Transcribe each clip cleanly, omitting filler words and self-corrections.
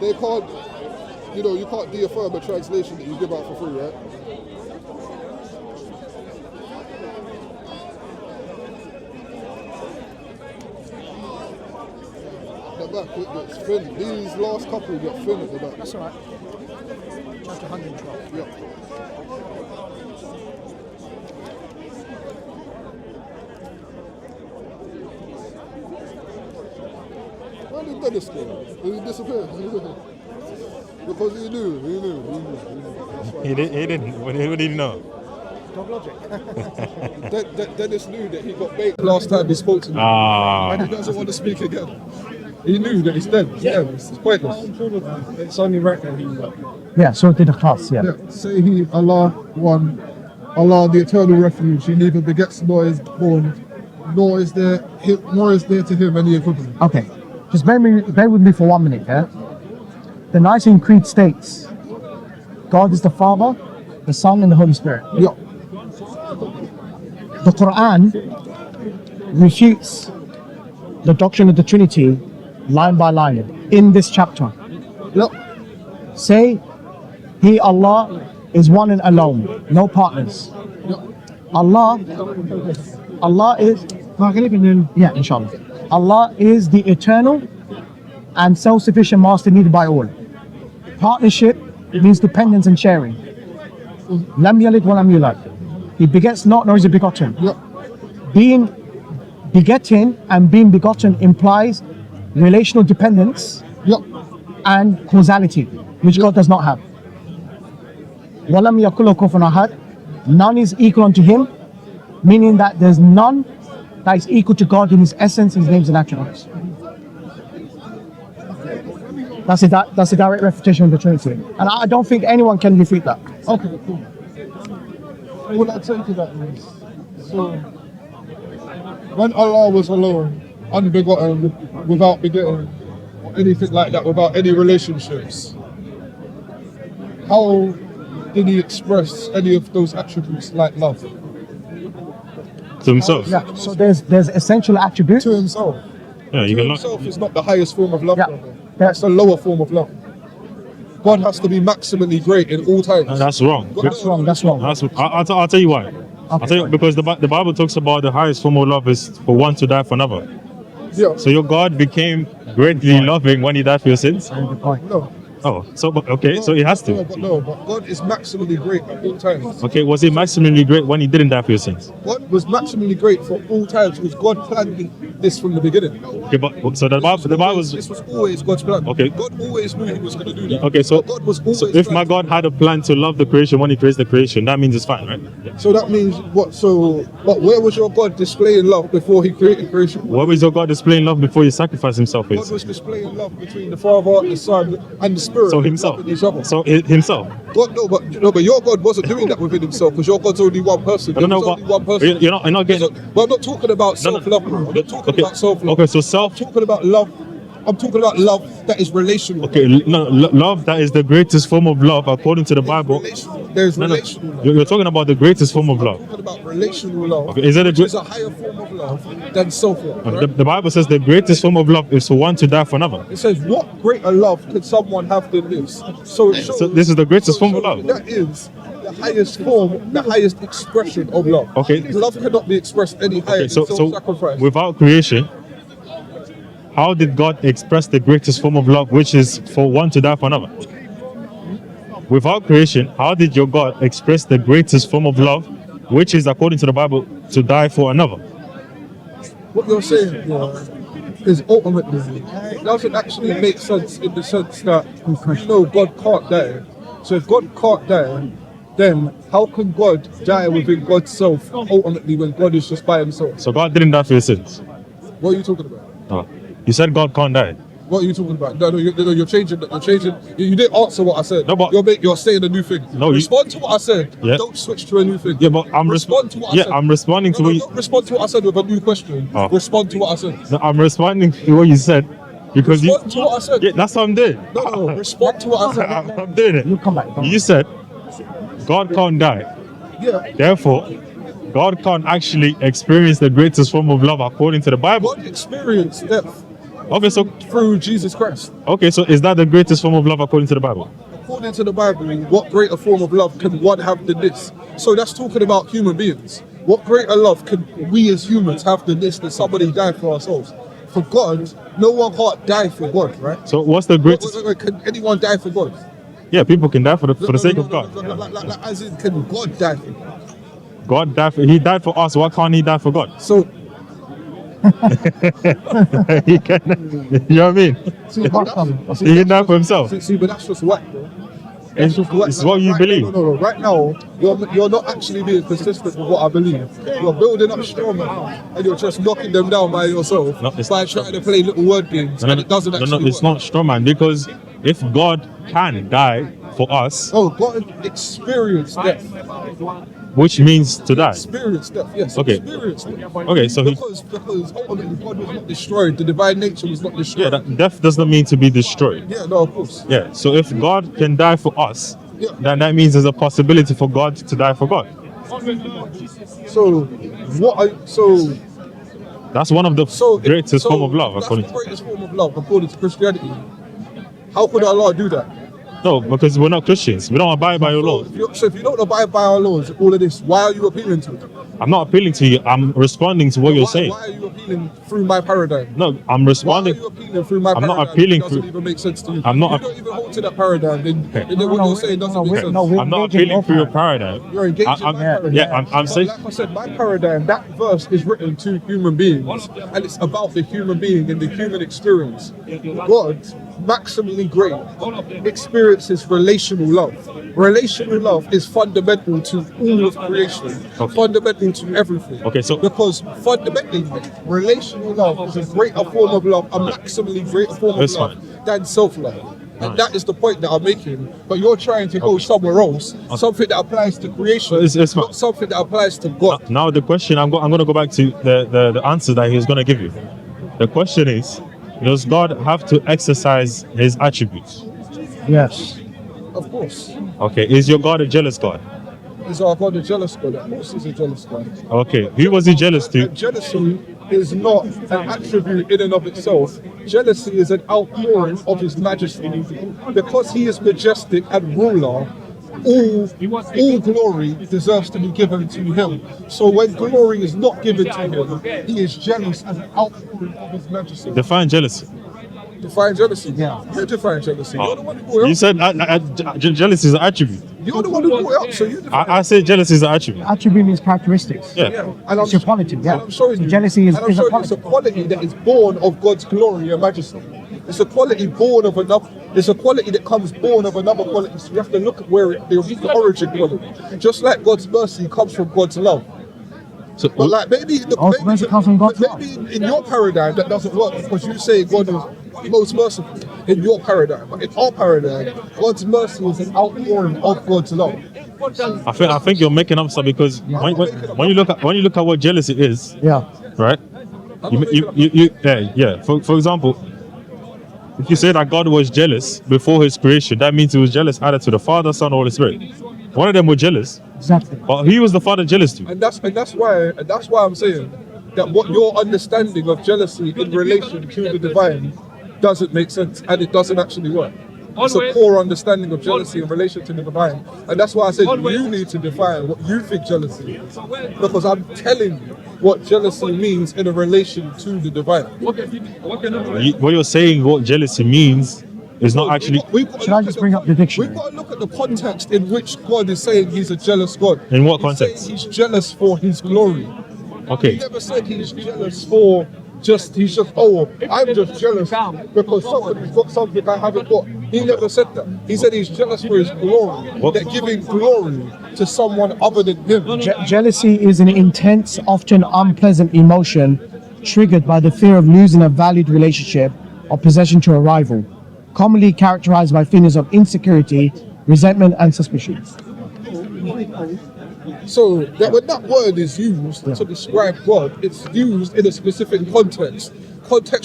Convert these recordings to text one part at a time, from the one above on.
They can't, you can't de-affirm a translation that you give out for free, right? The back, it gets thin. These last couple get thin at the back. That's all right. Chapter 112. Yeah. Where did Dennis go? Did he disappear? Because he knew. That's right. He didn't. What did he know? GodLogic. Dennis knew that he got bait last time he spoke to me. And he doesn't want to speak again. He knew that he's dead. Yeah, it's pointless. It's only right that he... Yeah, so did the class, yeah. Say he, Allah, one, Allah, the eternal refuge. He neither begets nor is born, nor is there to him any equivalent. Okay, just bear with me for 1 minute, yeah? The Nicene Creed states, God is the Father, the Son, and the Holy Spirit. Yeah. The Quran refutes the doctrine of the Trinity line by line in this chapter. Yep. Say, He, Allah, is one and alone, no partners. Allah is, yeah, inshallah. Allah is the eternal and self-sufficient master needed by all. Partnership means dependence and sharing. Lam yalid wa lam yulad. He begets not, nor is he begotten. Yep. Being begetting and being begotten implies relational dependence and causality, which God does not have. Walam yakul lahu kufuwan ahad. None is equal unto him, meaning that there's none that is equal to God in his essence, his names and attributes. That's a direct refutation of the Trinity. And I don't think anyone can refute that. Okay, cool. What I take to that is, so when Allah was alone, unbegotten, without begetting, or anything like that, without any relationships, how did he express any of those attributes like love? To himself. Yeah. So there's essential attributes. To himself. Yeah, you To can himself is not the highest form of love. Yeah. Brother. That's a lower form of love. God has to be maximally great in all times. That's wrong. That's wrong. That's wrong. I'll tell you why. I'll tell you, because the Bible talks about the highest form of love is for one to die for another. Yeah. So your God became greatly loving when he died for your sins? No. Oh, so okay, so he has to. No, but God is maximally great at all times. Okay, was he maximally great when he didn't die for your sins? God was maximally great for all times because God planned this from the beginning. Okay, but so the Bible was. This was always God's plan. Okay. God always knew He was going to do that. Okay, so, But God was always so if my planned. God had a plan to love the creation when he creates the creation, that means it's fine, right? So that means what? So, but where was your God displaying love before He created creation? What was your God displaying love before he sacrificed himself? God was displaying love between the Father, the Son, and the Spirit. So himself. loving each other. So himself. God, but your God wasn't doing that within Himself because your God's only one person. I don't know, There's only one person. you're not getting. Well, I'm not talking about self-love. I'm not talking about self-love. Okay, so self. I'm talking about love. I'm talking about love that is relational. Okay, no, love that is the greatest form of love according to the Bible. There's No, relational love. you're talking about the greatest form of love. I'm talking about relational love, Okay, is it which is a higher form of love than self-love. Okay, Right? the Bible says the greatest form of love is for one to die for another. It says, what greater love could someone have than this? So, it shows, So this is the greatest form of love. That is the highest form, the highest expression of love. Okay. Love cannot be expressed any higher Okay, so than self-sacrifice. without creation, how did God express the greatest form of love, which is for one to die for another? Without creation, how did your God express the greatest form of love, which is, according to the Bible, to die for another? What you're saying is ultimately, it doesn't actually make sense in the sense that, God can't die. So if God can't die, then how can God die within God's self ultimately when God is just by Himself? So God didn't die for your sins. What are you talking about? Oh. You said God can't die. What are you talking about? No, you're changing. You're changing. You didn't answer what I said. No, but you're saying a new thing. No, respond to what I said. Yeah. Don't switch to a new thing. Yeah, but I'm respond to what I said. I'm responding to what you. Don't respond to what I said with a new question. Oh. Respond to what I said. No, I'm responding to what you said because Respond to what I said. Yeah, that's what I'm doing. No. Respond to what I said. I'm doing it. You come back. You said God can't die. Yeah. Therefore, God can't actually experience the greatest form of love according to the Bible. God experienced death. Okay, so Jesus Christ. so is that the greatest form of love according to the Bible? According to the Bible, what greater form of love can one have than this? So that's talking about human beings. What greater love can we as humans have than this, than somebody die for ourselves? For God, no one can't die for God, right? So what's the greatest? Wait, can anyone die for God? Yeah, people can die for the sake of God. Like, as in, can God die for God? God died for, he died for us. Why can't he die for God? So, He can, you know what I mean? He can die for himself. See, but that's just whack, bro. It's what you believe. No. Right now, you're not actually being consistent with what I believe. You're building up straw man, and you're just knocking them down by yourself by trying to play little word games, and it doesn't actually work. It's not straw man, because if God can die for us, God experienced death. which means to die. Experienced death, yes. Okay. Experienced death. Okay, so because ultimately God was not destroyed. The divine nature was not destroyed. that death does not mean to be destroyed. Yeah, no, of course. Yeah. So if God can die for us, Yeah. then that means there's a possibility for God to die for God. So That's one of the greatest form of love, that's according the to. greatest form of love according to Christianity. How could Allah do that? No, because we're not Christians. We don't abide by your laws. So if you don't abide by our laws, all of this, why are you appealing to it? I'm not appealing to you. I'm responding to what you're saying. Why are you appealing through my paradigm? No, I'm Why are responding. you appealing through my I'm paradigm? not appealing It doesn't through- even make sense to you. I'm not You ap- don't even hold to that paradigm. Then what you're saying doesn't make sense. we're I'm not engaging appealing your through your paradigm. paradigm. You're engaging I'm- my paradigm. Yeah, I'm But saying. like I said, my paradigm, that verse is written to human beings, and it's about the human being and the human experience. God, maximally great, experiences relational love. Relational love is fundamental to all of creation, fundamental to everything. Okay, so- because fundamentally, relational love is a greater form of love, a maximally greater form of That's love fine. than self-love. And Nice. that is the point that I'm making. But you're trying to go somewhere else, something that applies to creation, It's fine. not something that applies to God. Now the question, I'm going to go back to the answer that he was going to give you. The question is, does God have to exercise his attributes? Yes. Of course. Okay, is your God a jealous God? Is our God a jealous God? Of course he's a jealous God. Okay, who was he jealous to? And jealousy is not an attribute in and of itself. Jealousy is an outpouring of his majesty. Because he is majestic and ruler, all glory deserves to be given to him. So when glory is not given to him, he is jealous as an outpouring of his majesty. Define jealousy. Define jealousy. Yeah. You define jealousy. You're the one who brought You it said jealousy is an attribute. up. You're the one who brought it up, so you define I said jealousy is an attribute. Attribute means characteristics. Yeah. Yeah, and It's your quality, yeah. and I'm showing you. Jealousy is and I'm a showing you it's a quality that is born of God's glory and majesty. It's a quality born of another. It's a quality that comes born of another quality. So you have to look at where the origin quality. Just like God's mercy comes from God's love. So, But like maybe mercy comes from God's love. maybe in your paradigm that doesn't work because you say God is most merciful in your paradigm. But in our paradigm, God's mercy is an outpouring of God's love. I think you're making up stuff because when you look at what jealousy is, Yeah. right? Yeah. For example, if you say that God was jealous before his creation, that means he was jealous either to the Father, Son, or Holy Spirit. One of them were jealous, Exactly. but who was the Father jealous to? And that's why I'm saying that what your understanding of jealousy in relation to the divine doesn't make sense and it doesn't actually work. It's a poor understanding of jealousy in relation to the divine. And that's why I said you need to define what you think jealousy is. Because I'm telling you what jealousy means in a relation to the divine. What you're saying, what jealousy means, is not actually. Should I just bring up the dictionary? We've got to look at the context in which God is saying he's a jealous God. In what He's context? saying he's jealous for his glory. He Okay. never said he's jealous for he's just, oh, I'm just jealous because somebody's got something I haven't got. He never said that. He said he's jealous for his glory. What? That giving glory to someone other than him. Jealousy is an intense, often unpleasant emotion triggered by the fear of losing a valued relationship or possession to a rival, commonly characterized by feelings of insecurity, resentment, and suspicion. So that when that word is used to describe God, it's used in a specific context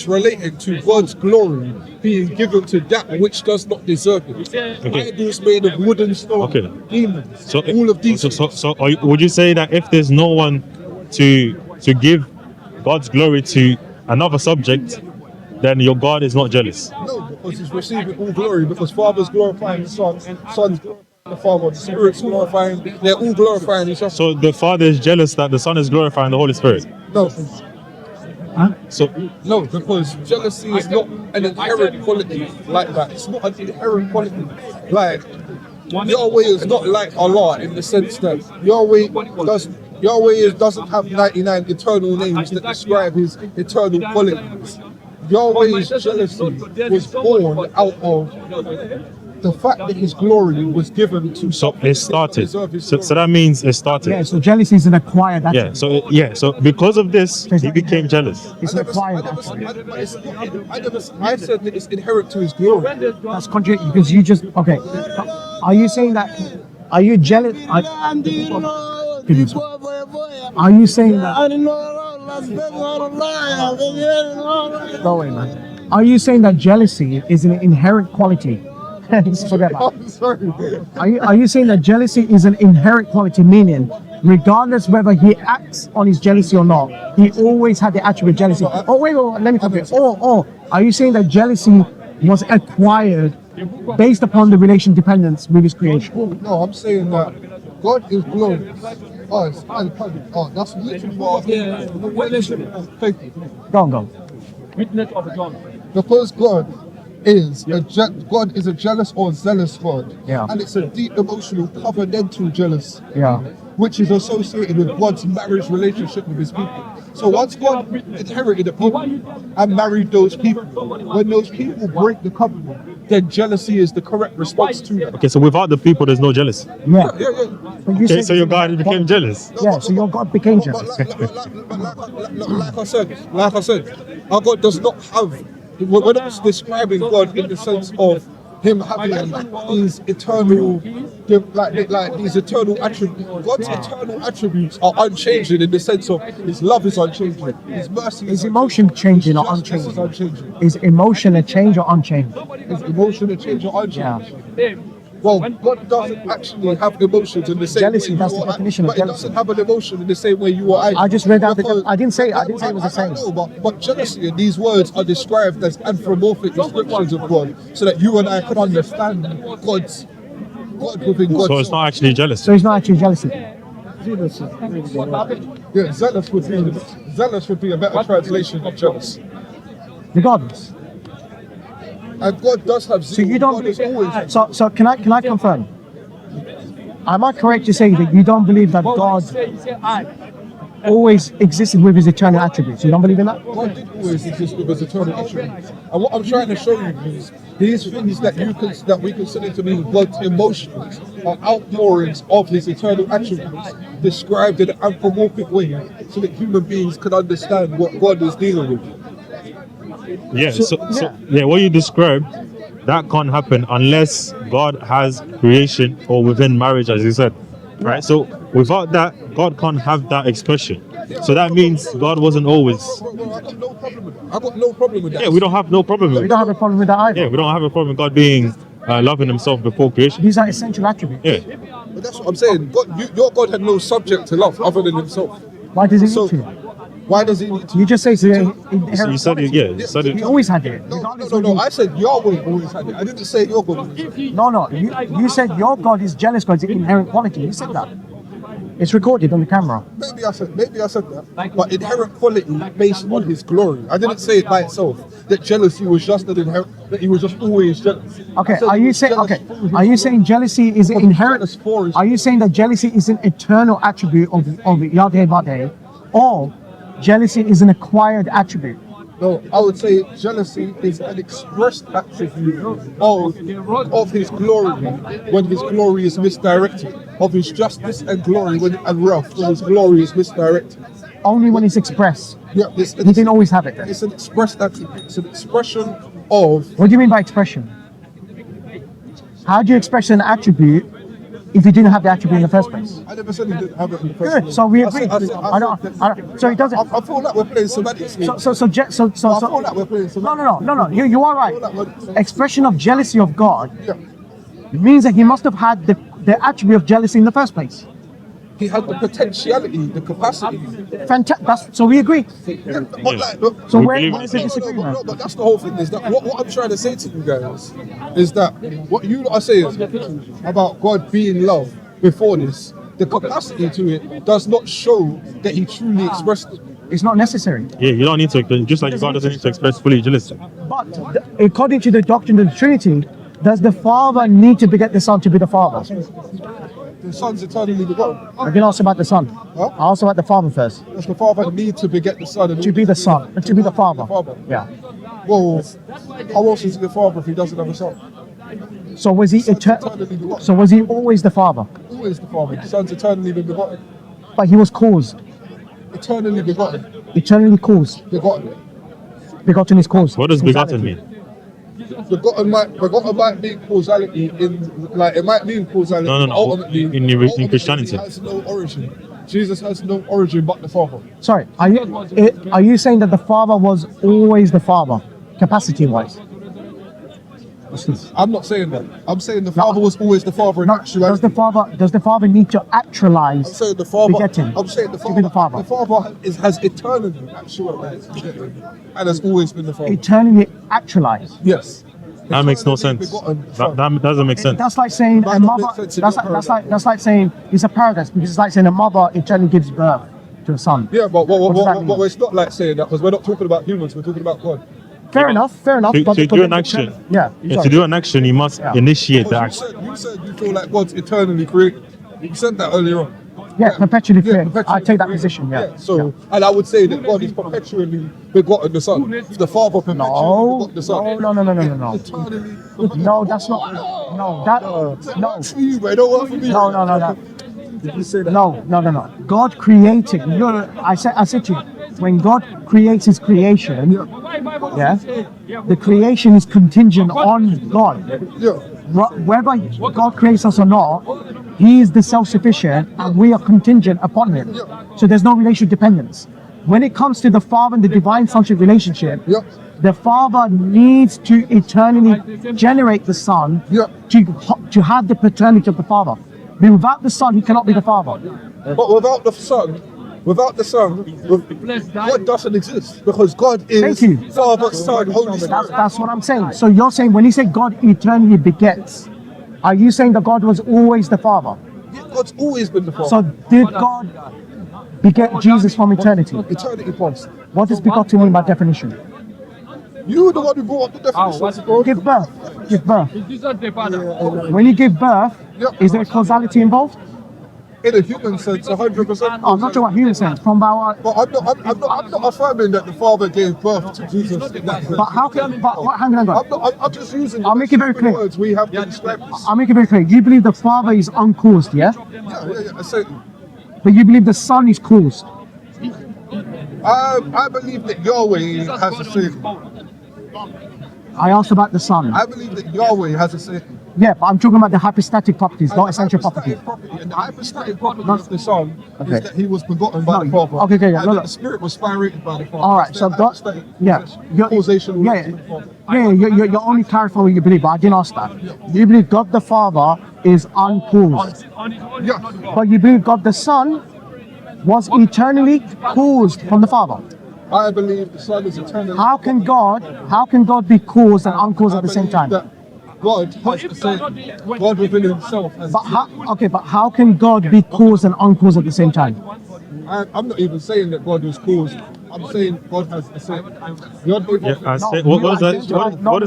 relating to God's glory being given to that which does not deserve it. Okay. Idols made of wood and stone, Okay. demons, So all of these. would you say that if there's no one to give God's glory to another subject, then your God is not jealous. No, because he's receiving all glory, because Father's glorifying the Son, Son's glorifying the Father, the Spirit's glorifying, they're all glorifying each other. So the Father is jealous that the Son is glorifying the Holy Spirit. No, So no, because jealousy is not an inherent quality like that. It's not an inherent quality. Like, Yahweh is not like Allah in the sense that Yahweh doesn't have 99 eternal names that describe his eternal qualities. Yahweh's jealousy was born out of the fact that his glory was given to so it started. deserve his So that means it started. Yeah, so jealousy is an acquired Yeah. attribute. So because of this, he became jealous. It's an acquired attribute. I said that it's inherent to his glory. That's contrary because you just okay. Are you saying that? Are you jealous? Are you saying that? Go away, man. Are you saying that jealousy is an inherent quality? Just forget about it. I'm sorry. Are you saying that jealousy is an inherent quality, meaning regardless whether he acts on his jealousy or not, he always had the attribute jealousy? Oh wait, let me complete. Or are you saying that jealousy was acquired based upon the relation dependence with his creation? No, I'm saying that God is glorious. Oh, that's literally what I'm saying. Thank you. Go on. Witness of John. Because God is a jealous or zealous God. Yeah. And it's a deep emotional covenantal jealousy. Yeah. Which is associated with God's marriage relationship with his people. So once God inherited a people and married those people, when those people break the covenant, then jealousy is the correct response to that. Okay, so without the people, there's no jealousy. Yeah. Yeah. But you Okay, said so your God became jealous. Yeah, so your God became jealous. Like I said, our God does not have. We're not describing God in the sense of him having these eternal, like these eternal attributes. God's eternal attributes are unchanging in the sense of his love is unchanging, his mercy Is emotion changing or justice is unchanging? unchanging, Is emotion a change or unchanged? his emotion a change or unchanged. Well, God doesn't actually have emotions in the same Jealousy, way. that's the definition of but it jealousy. doesn't have an emotion in the same way you or I. I just read out Because- I didn't say it was the I same. know, but jealousy and these words are described as anthropomorphic descriptions of God, so that you and I can understand God within God. So it's not actually jealousy. So it's not actually jealousy. Yeah, zealous would be a better translation of jealous. Regardless. And God does have So zeal. you don't God is always. so can I confirm? Am I correct to say that you don't believe that God always existed with his eternal attributes? You don't believe in that? God did always exist with his eternal attributes. And what I'm trying to show you is these things that we consider to be God's emotions are outpourings of his eternal attributes described in an anthropomorphic way so that human beings can understand what God is dealing with. Yeah, so what you described, that can't happen unless God has creation or within marriage, as you said, right? So without that, God can't have that expression. So that means God wasn't always. Bro, I got no problem with that. I got no problem with that. Yeah, we don't have no problem with We it. don't have a problem with that either. Yeah, we don't have a problem with God being loving himself before creation. These are essential attributes. Yeah. But that's what I'm saying. Your God had no subject to love other than himself. Why does he So need to? why does he need to? You just say it's an So inherent you said it, quality. yeah. You said He it. always had it. No. I said Yahweh always had it. I didn't say your God. always had it. No. You said your God is jealous because it's an inherent quality. You said that. It's recorded on the camera. Maybe I said that. But inherent quality based on his glory. I didn't say it by itself. That jealousy was just an inherent. That he was just always jealous. Okay, I said are he you was saying jealous okay? for his Are you saying jealousy is an inherent? for his- Are you saying that jealousy is an eternal attribute of Yadeh Vadeh, or jealousy is an acquired attribute? No, I would say jealousy is an expressed attribute of his glory when his glory is misdirected, of his justice and glory and wrath when his glory is misdirected. Only when it's expressed. Yeah, He didn't always have it. Then. it's an expressed attribute. It's an expression of. What do you mean by expression? How do you express an attribute if you didn't have the attribute in the first place? I never said he didn't have it in the first Good. place. So we I agree. said- I don't. So it doesn't. I feel like we're playing semantics. here. So. I feel like we're playing semantics. No. You are right. Expression of jealousy of God Yeah. means that he must have had the attribute of jealousy in the first place. He had the potentiality, the capacity. So we agree. Yeah, but like, look, So We where, believe where's in the that. disagreement? No, but that's the whole thing. Is that what I'm trying to say to you guys is that what you lot are saying about God being love before this, the capacity to it does not show that He truly expressed it. It's not necessary. Yeah, you don't need to, just like God doesn't need to express fully jealousy. But according to the doctrine of the Trinity, does the Father need to beget the Son to be the Father? The Son's eternally begotten. I didn't ask about the Son. Huh? I asked about the Father first. Does the Father need to beget the Son? To be the Son, to be the Father. Yeah. Well, how else is he the Father if he doesn't have a Son? So was he Eternally begotten. So was he always the Father? Always the Father. The Son's eternally been begotten. But he was caused, Eternally begotten. eternally caused. Begotten. Begotten is caused. What does begotten mean? Begotten might mean causality in, like, it might mean causality. No. Ultimately, In Christianity. It has no origin. Jesus has no origin but the Father. Sorry, are you saying that the Father was always the Father, capacity-wise? I'm not saying that. I'm saying the Father was always the Father in actuality. Does the Father need to actualize I'm saying the Father. begetting? I'm saying the to Father. be the Father. The Father has eternally actualized begetting, and has always been the Father. Eternally actualized. Yes. That makes no Eternally sense. begotten That Son. doesn't make sense. That's like saying Might a not mother. make sense in your That's like saying it's a paradox, because it's like saying a mother eternally gives birth to a son. Yeah, but What does that mean? it's not like saying that, because we're not talking about humans. We're talking about God. Fair enough. To but do an action, Yeah. to do an action, you must initiate the Because action. you said you feel like God's eternally created. You said that earlier on. Yeah, perpetually Yeah, created. perpetually I take that created. position. Yeah. So, and I would say that God is perpetually begotten the Son. The Father perpetually begotten the Son. No. Eternally. No, that's not. No, that. No. Works for you, but it don't work for me. No. Did you say that? No. God created. No. I said to you, when God creates His creation, yeah, the creation is contingent on God. Yeah. Whether God creates us or not, He is the self-sufficient, and we are contingent upon Him. So there's no relational dependence. When it comes to the Father and the divine sonship relationship, Yeah. the Father needs to eternally generate the Son Yeah. to have the paternity of the Father. But without the Son, He cannot be the Father. But without the Son, God doesn't exist, because God is Thank you. Father, Son, Holy Spirit. That's what I'm saying. So you're saying, when you say God eternally begets, are you saying that God was always the Father? Yeah, God's always been the Father. So did God beget Jesus from eternity? Eternity past. What does begotten mean by definition? You were the one who brought up the definition. Give birth. Give birth. When you give birth, is there causality involved? In a human sense, 100%. Oh, I'm not talking about human sense. From our, But I'm not affirming that the Father gave birth to Jesus in that sense. but how can? But what? Hang on. I'm just using I'll make it very the clear. words we have to describe this. I'll make it very clear. You believe the Father is uncaused, yeah? Yeah, I say, But you believe the Son is caused. I believe that Yahweh has a say. I asked about the Son. I believe that Yahweh has a say. Yeah, but I'm talking about the hypostatic properties, not essential properties. And the hypostatic property of the Son Okay. is that He was begotten by the Father. Okay, yeah, And no, that no. the Spirit was spirated by the Father. All right, so God, yeah, Causation. you're only clarifying what you believe, but I didn't ask that. You believe God the Father is uncaused, Yeah. but you believe God the Son was eternally caused from the Father. I believe the Son is eternal. How can God be caused and uncaused at the same time? That God has the same. God within Himself has. But how can God be caused and uncaused at the same time? I'm not even saying that God was caused. I'm saying God has the same. Yeah, I say, what does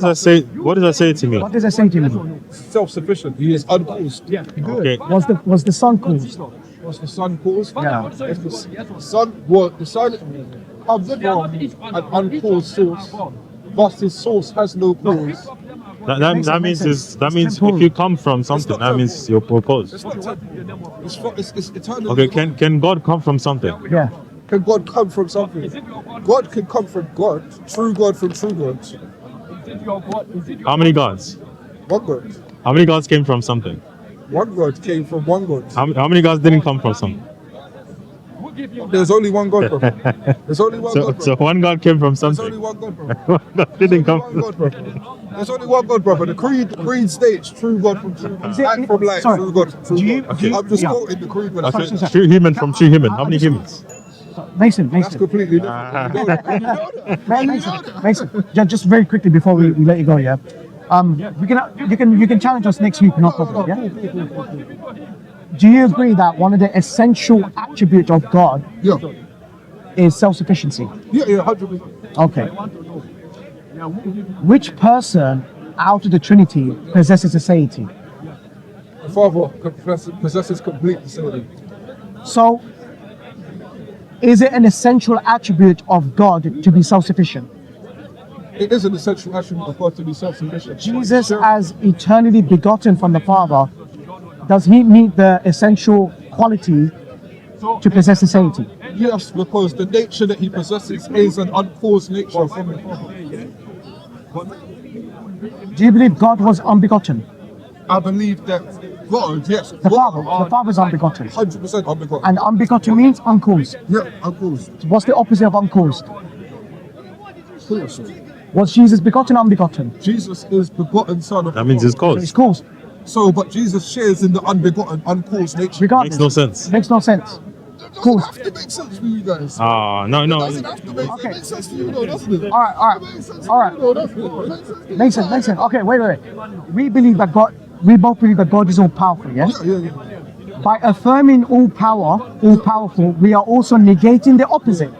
that say? What does that say to me? What does it say to me? Self-sufficient. He is uncaused. Okay. Was the Son caused? Was the Son caused? Yeah. If the Son comes from an uncaused source, but His source has no cause. That means if you come from something, that means you're proposed. It's not temporal. It's eternal. Okay, can God come from something? Yeah. Can God come from something? God can come from God. True God from true God. How many gods? One God. How many gods came from something? One God came from one God. How many gods didn't come from something? There's only one God, brother. There's only one God, So brother. one God came from There's only something. one God, brother. One God didn't come One God, brother. There's only one God, brother. The creed states true God from true, light from light, Sorry. true God from true Do you- God. do you- I'm just yeah. quoting the creed when I Okay, say that. true human from true human. How many humans? Mason. That's completely different. You know that. Mason, just very quickly before we let you go, yeah. You can challenge us next week, no problem. Yeah. Do you agree that one of the essential attributes of God Yeah, is self-sufficiency? yeah, 100%. Okay. Which person out of the Trinity possesses aseity? The Father possesses complete facility. So, is it an essential attribute of God to be self-sufficient? It is an essential attribute of God to be self-sufficient. Jesus, as eternally begotten from the Father, does he meet the essential quality to possess aseity? Yes, because the nature that he possesses is an uncaused nature from the Father. Do you believe God was unbegotten? I believe that God, yes, The Father is unbegotten. 100% unbegotten. And unbegotten means uncaused. Yeah, uncaused. What's the opposite of uncaused? Was Jesus begotten or unbegotten? Jesus is begotten Son of That means it's So it's caused. caused. So, but Jesus shares in the unbegotten, uncaused nature. Regardless. Makes no sense. Makes no sense. Doesn't Caused. have to make sense for you guys. No. Doesn't have to make Okay. It makes sense for you, though, doesn't it? Alright. It makes sense for Alright. you, though, doesn't it? It makes sense for you. Mason. Okay, wait. We both believe that God is all powerful, yeah? Yeah. By affirming all powerful, we are also negating the opposite.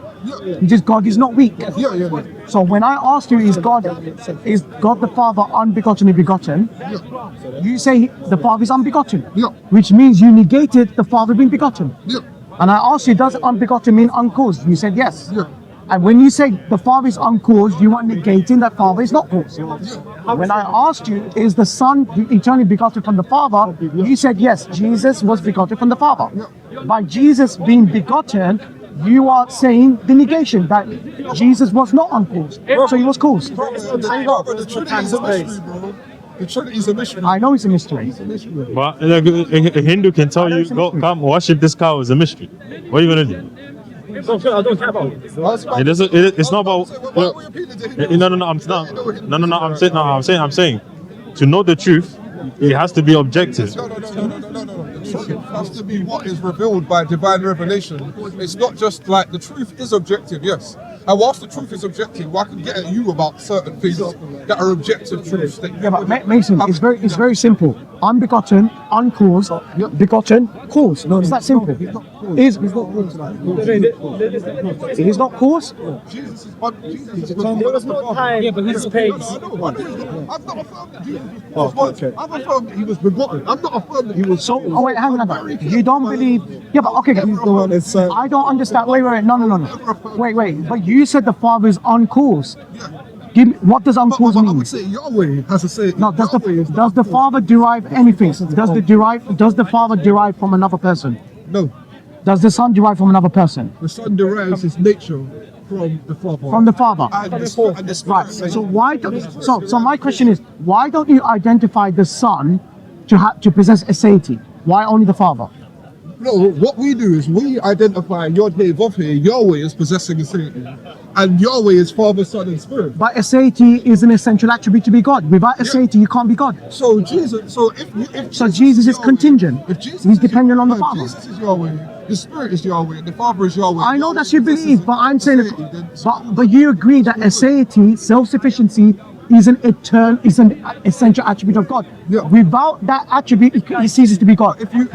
Which is God is not weak. Yeah. So when I asked you, is God the Father unbegotten or begotten? You say the Father is unbegotten. Yeah. Which means you negated the Father being begotten. Yeah. And I asked you, does unbegotten mean uncaused? You said yes. Yeah. And when you say the Father is uncaused, you are negating that Father is not caused. When I asked you, is the Son eternally begotten from the Father? You said yes, Jesus was begotten from the Father. By Jesus being begotten, you are saying the negation that Jesus was not uncaused, so he was caused. The Trinity is a mystery, bro. The Trinity is a mystery. I know it's a mystery. But a Hindu can tell you, go, come worship this cow is a mystery. What are you gonna do? I don't care about it. It doesn't. It's not about. Why are we appealing to him? No. I'm saying. To know the truth, it has to be objective. No. The truth has to be what is revealed by divine revelation. It's not just like the truth is objective, yes. And whilst the truth is objective, I can get at you about certain things that are objective truths. Yeah, but Mason, it's very simple. Unbegotten, uncaused, begotten, caused. No, it's that simple. It is not caused. Jesus is There was no time. Yeah, but he's paid. I've not affirmed that Jesus was I've affirmed that he was begotten. I'm not affirmed that he was so. Oh wait, hang on. You don't believe? Yeah, but okay. I don't understand. Wait. No. Wait. But you said the Father is uncaused. Give me, what does uncaused I mean? would say Yahweh has to say. No, does the Father derive anything? Does the Father derive from another person? No. Does the Son derive from another person? The Son derives his nature from the Father. From the Father. And the Spirit. Right. So why? So my question is, why don't you identify the Son to possess aseity? Why only the Father? No, what we do is we identify Yod-Heh Vav-Heh, Yahweh is possessing aseity, and Yahweh is Father, Son, and Spirit. But aseity is an essential attribute to be God. Without aseity, you can't be God. So Jesus, if So Jesus is Yahweh, contingent. if Jesus He's is dependent on the Yahweh, Father. Jesus is Yahweh, the Spirit is Yahweh, the Father is Yahweh. I know Yahweh that's your possesses belief, but I'm saying, aseity, then- but you agree that aseity, self-sufficiency, is an essential attribute of God. Yeah. Without that attribute, he ceases to be God. If you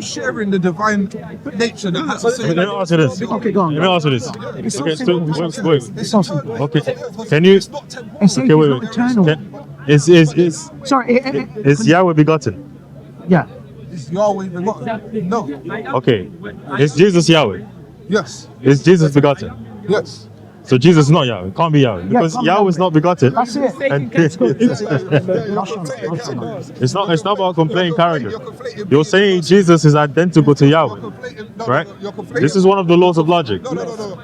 share in the divine nature that has Let me aseity, answer this. Okay, go on. Let me answer this. It's so Okay, simple. wait. It's so simple. Okay, can you? it's not temporal. Aseity Okay, is wait. not eternal. Sorry, is Yahweh begotten? Yeah. Is Yahweh begotten? No. Okay, is Jesus Yahweh? Yes. Is Jesus begotten? Yes. So Jesus is not Yahweh. Can't be Yahweh because can't be Yahweh is not begotten. That's it. And it's not about complaining character. You're saying Jesus is identical to Yahweh, right? This is one of the laws of logic. No.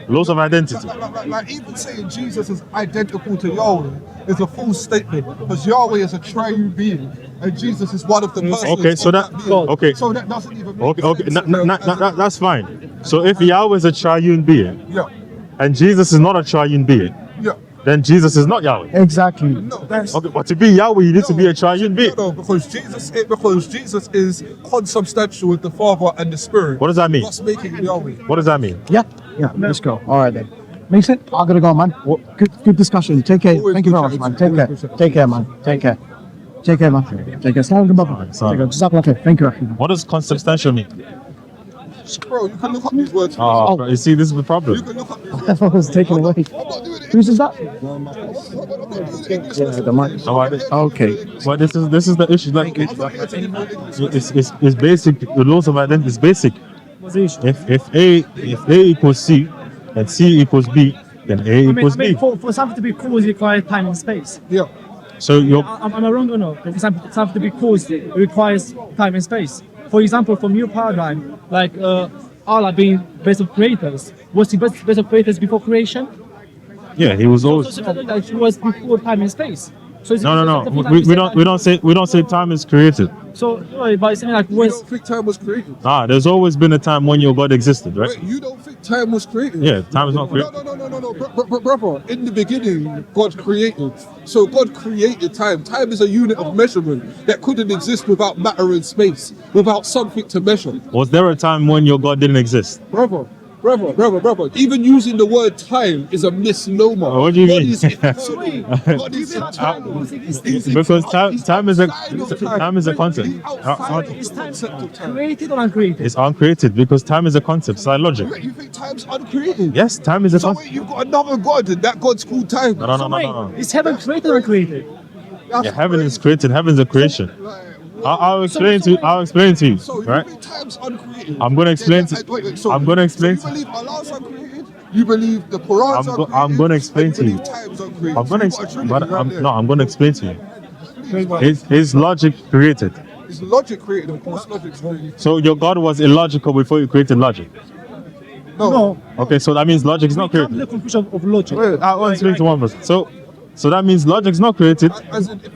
Laws of identity. Like even saying Jesus is identical to Yahweh is a false statement because Yahweh is a triune being and Jesus is one of the persons. Okay, so of that being. okay. So that doesn't even make Okay, sense. that's fine. So if Yahweh is a triune being, Yeah. and Jesus is not a triune being, Yeah. then Jesus is not Yahweh. Exactly. No, that's Okay, but to be Yahweh, you need to be a triune being. no, because Jesus is consubstantial with the Father and the Spirit. What does that mean? What's making Yahweh? What does that mean? Yeah. Yeah. Let's go. All right then. Makes sense. I gotta go, man. Good discussion. Take care. Always Thank you good very much, man. chatting. Take care. Always good Take care, man. Take care. Take care, man. Take care. Assalamu alaikum. Sorry. Take care. Jazakallah khair. Thank you. Akhi. What does consubstantial mean? Bro, you can look up these words. Oh, you see, this is the You problem. can look up these That words. one was taken away. I'm not doing it. Whose is that? Yeah, The mic. Okay. But this is the issue. Like it's basic. The laws of identity is basic. If A equals C and C equals B, then A equals B. For something to be caused, it requires time and space. Yeah. So you're Am I wrong or no? For something to be caused, it requires time and space. For example, from your paradigm, like Allah being best of creators, was he best of creators before creation? yeah. He was always. So like he was before time and space. So it's No. it's different We don't say time is created. So no, but it's something like You was don't think time was created? There's always been a time when your God existed, right? Wait, you don't think time was created? Yeah, time is not No, created. no. Brother, in the beginning, God created. So God created time. Time is a unit of measurement that couldn't exist without matter and space, without something to measure. Was there a time when your God didn't exist? Brother. Even using the word time is a misnomer. What do you God mean? is eternal. God is eternal. Because time is a concept. is time created or uncreated? It's uncreated because time is a concept. It's like logic. Wait, you think time's uncreated? Yes, time is a So concept. wait, you've got another God, and that God's called time. No. Is heaven created or uncreated? That's Yeah, heaven is crazy. created. Heaven's a creation. Like, I'll explain to you. So you Right? think time's uncreated? I'm gonna explain to- So I'm gonna explain So to- you believe Allah's uncreated? You believe the Quran's uncreated? I'm gonna explain and to you. believe time's uncreated? I'm gonna, You've got a Trinity but right there. I'm gonna explain to you. His logic created. Is logic created? Of course, logic's created. So your God was illogical before you created logic. No. Okay, so that means logic is not Come to the created. conclusion of logic. Wait, I want to explain to one person. So that means logic is not created. As in, if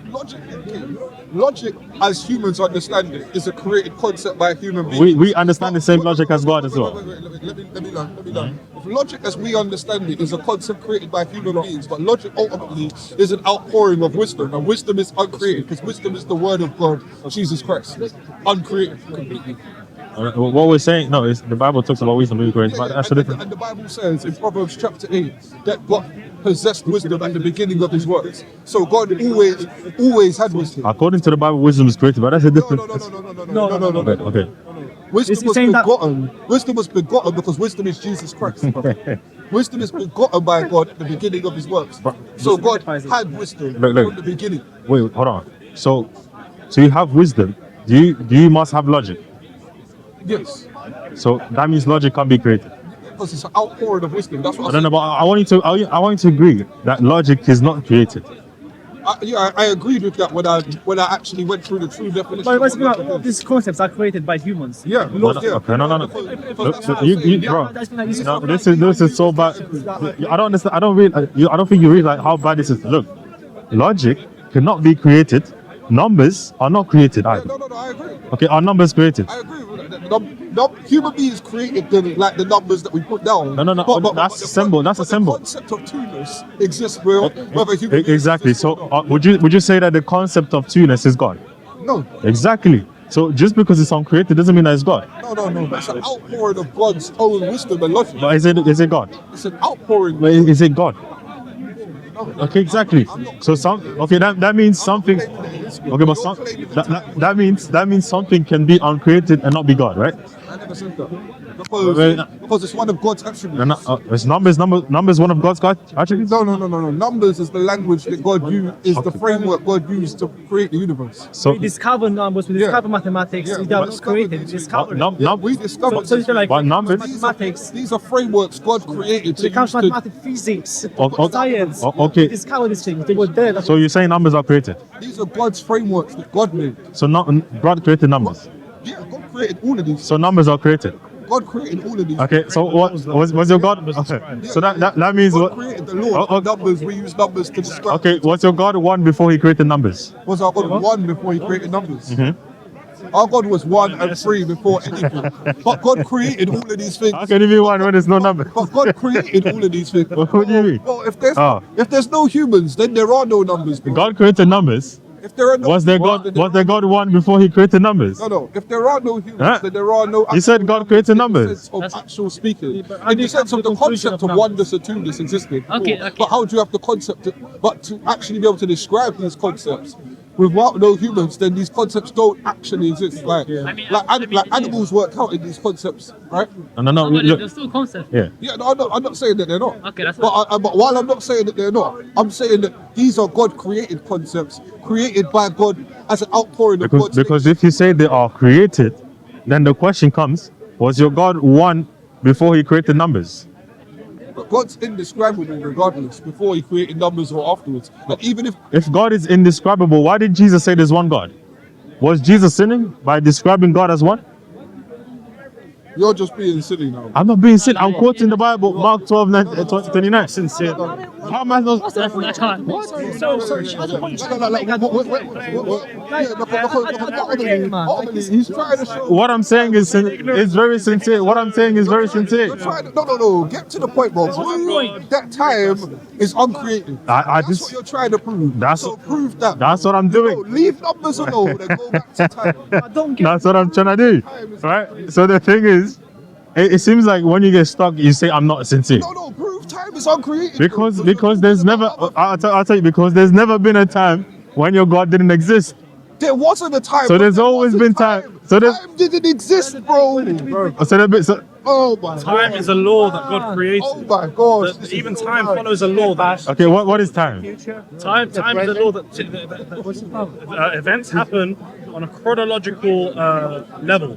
logic, as humans understand it, is a created concept by a human being. We understand the same logic as God as well. Let me learn. If logic as we understand it is a concept created by human beings, but logic ultimately is an outpouring of wisdom, and wisdom is uncreated because wisdom is the word of God, Jesus Christ, uncreated completely. What we're saying, no, is the Bible talks about wisdom being created, but that's a different. And the Bible says in Proverbs chapter 8 that God possessed wisdom at the beginning of his works. So God always had wisdom. According to the Bible, wisdom is created, but that's a different. No. Okay. Wisdom Is he was saying that- begotten. Wisdom was begotten because wisdom is Jesus Christ. Wisdom is begotten by God at the beginning of his works. So God had wisdom Look. from the beginning. Wait, hold on. So you have wisdom. Do you must have logic? Yes. So that means logic can't be created. Because it's an outpouring of wisdom. That's I what don't know, but I want you to agree that logic is not created. I agreed with that when I actually went through the true definition. But of let's be what honest, all of these concepts are created by humans. Yeah, Okay, no. Because Look, that's what I'm you, saying. bro. That's been like- this is No, so this is so bad. I don't understand. I don't think you realize how bad this is. Look, logic cannot be created. Numbers are not created either. No, I agree. Okay, are numbers created? I agree with that. Human beings created the numbers that we put down. No, that's a symbol. That's a symbol. The concept of two-ness exists whether human beings Exactly. exist or So not. would you say that the concept of two-ness is God? No. Exactly. So just because it's uncreated doesn't mean that it's God. No. That's an outpouring of God's own wisdom and logic. But is it God? It's an outpouring. But is it God? Okay, exactly. So that means something. Okay, but that means something can be uncreated and not be God, right? I never said that. Well, Because it's one of God's attributes. Is numbers one of God's attributes? No. Numbers is the language that God used, is the framework God used to create the universe. So We discover numbers, we discover mathematics, Yeah, they are we not created, we discovered discover it. We discovered So it's like But numbers- mathematics, these are frameworks God created to it comes use from to, mathematics, physics, Okay. science. Okay. We discover these things, they were there. That's So you're saying numbers are created? these are God's frameworks that God made. So not God created numbers. Yeah, God created all of these. So numbers are created. God created all of these. Okay. So what was your God? Okay. So that means God what? created the law Oh, of numbers. We use numbers to describe. Okay. Was your God one before He created numbers? Was our God one before he created numbers? Our God was 1 and 3 before anything. But God created all of these things. How can it be one when there's no number? But God created all of these things. What do you mean? Well, if there's no humans, then there are no numbers. Bro. God created numbers. If there are no Was there God one before he created numbers? No. If there are no humans, Huh? then there are no. You said God created numbers. In the sense of actual speaking, but in the sense of the conclusion concept of of oneness and two-ness existed. Okay. But how do you have the concept? But to actually be able to describe these concepts without no humans, then these concepts don't actually exist. Like animals work out in these concepts, right? No. But Look. there's still concept. Yeah. Yeah, no, I'm not saying that they're not. Okay, that's but while I'm not saying that they're not, I'm saying that these are God-created concepts, created by God as an outpouring of God's Because if you say they are created, then the question comes: was your God one before he created numbers? But God's indescribable regardless, before he created numbers or afterwards. But even If God is indescribable, why did Jesus say there's one God? Was Jesus sinning by describing God as one? you're just being silly now. I'm not being silly. I'm quoting the Bible, Mark 12:29. Sincere. How am I not? He's trying to show. What I'm saying is very sincere. What I'm saying is very sincere. No. Get to the point, bro. Prove that time is uncreated. That's what you're trying to prove. So prove that. That's what I'm doing. Leave numbers alone and go back to time. That's what I'm trying to do. Right? So the thing is, it seems like when you get stuck, you say, I'm not sincere. No, prove time is uncreated. Because there's never, I'll tell you, because there's never been a time when your God didn't exist. There wasn't a time. So there's always been time. So time didn't exist, bro. Oh my Time God. is a law that God created. Oh my God. Even time follows a law that Okay, what is time? time is a law that events happen on a chronological level,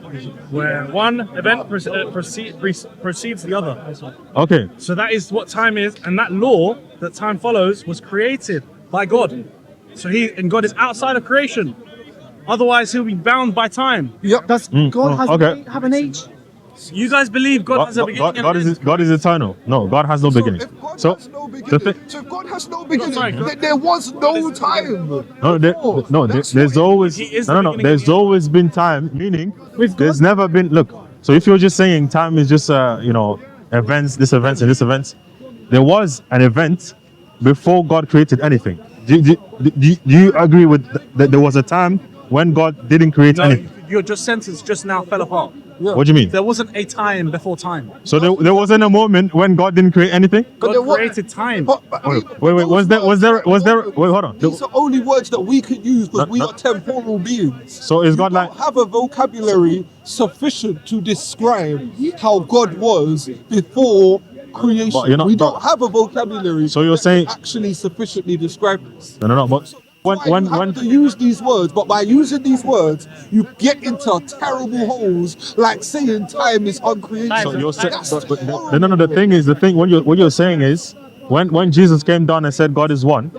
where one event precedes the other. Okay, So that is what time is, and that law that time follows was created by God. So God is outside of creation. Otherwise, he'll be bound by time. Yep. Does God have an age? You guys believe God has a beginning and an end? God is eternal. No, God has no beginning. If God So has no the beginning, thing, so if God has no beginning, sorry, then there was no time. there's always He is the beginning and there's the end. always been time. Meaning, With there's God? never been. Look, so if you're just saying time is just events, this events and this events, there was an event before God created anything. Do you agree with that? There was a time when God didn't create No, anything. your sentence just now fell apart. What do you mean? There wasn't a time before time. So there wasn't a moment when God didn't create anything. God there was- created time. Wait, was there? Wait, hold on. These are only words that we could use because we are temporal beings. So is You God like? don't have a vocabulary sufficient to describe how God was before creation. But you're not- We don't have a vocabulary. So you're that saying- can actually sufficiently describe this. No. But when You have to use these words, but by using these words, you get into terrible holes like saying time is uncreated. So you're saying, That's no. horrible. The thing. What you're saying is, when Jesus came down and said God is one,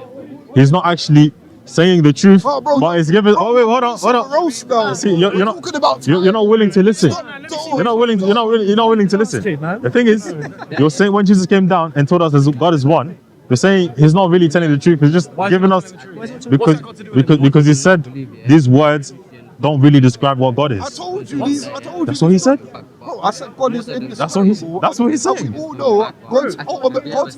he's not actually saying the truth, Oh, bro, but he's giving. Oh wait, hold on. Roast now. See, you're We're not. talking about You're not willing to listen. Stop. You're not willing. You're not willing to listen. Okay, man. The thing is, you're saying when Jesus came down and told us that God is one, you're saying he's not really telling the truth. He's just giving us because he said these words don't really describe what God I is. told you these. I told you. That's what he said. Bro, I said God is indescribable. That's what he's And saying. we all know God's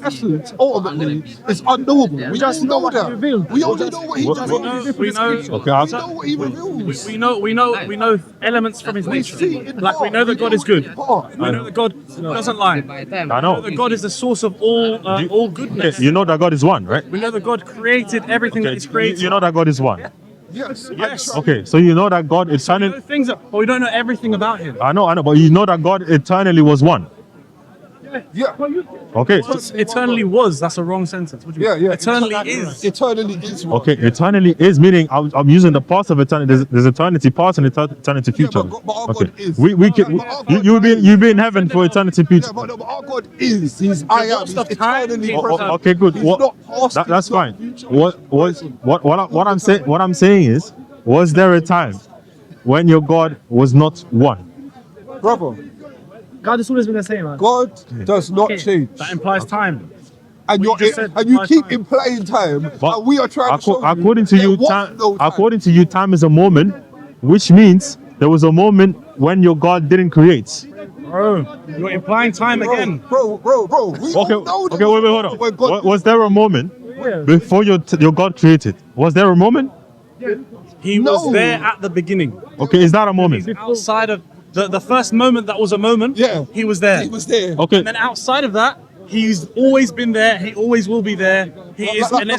essence ultimately is unknowable. We just know what he that. revealed. We only know what he just We know. Okay, We know what he reveals. We know elements from his nature. see in Like we part. know that God is good. In part. We know that God doesn't lie. I know. That God is the source of all goodness. Okay, you know that God is one, right? We know that God created everything that is created. You know that God is one. Yes. Yes. Okay, so you know that God We eternally. know things, but we don't know everything about Him. I know, but you know that God eternally was one. Yeah. Okay, Eternally was. That's a wrong sentence. What do you mean? Yeah. Eternally is. Eternally is one. okay, eternally is meaning I'm using the past of eternity. There's eternity past and eternity future. but our Okay, God is. we can. But our God You'll be in heaven for eternity future. Yeah, but our God is. He's I am. He's eternally present. Okay, good. He's What? not past, That's he's not fine. future. What I'm saying is, was there a time when your God was not one? Brother, God has always been the same, man. God does not change. That implies time. And you just said you by keep time. implying time, But and we are trying to show according to there you, was time. no time. According to you, time is a moment which means there was a moment when your God didn't create. Bro, you're implying time again. Bro. We Okay, all know okay, wait, hold on. when God- Was there a moment before your God created? Was there a moment? He was there at the beginning. Okay, is that a moment? Outside of the first moment that was a moment, Yeah. he was there. He was there. Okay, And then outside of that, he's always been there. He always will be there. He is, and,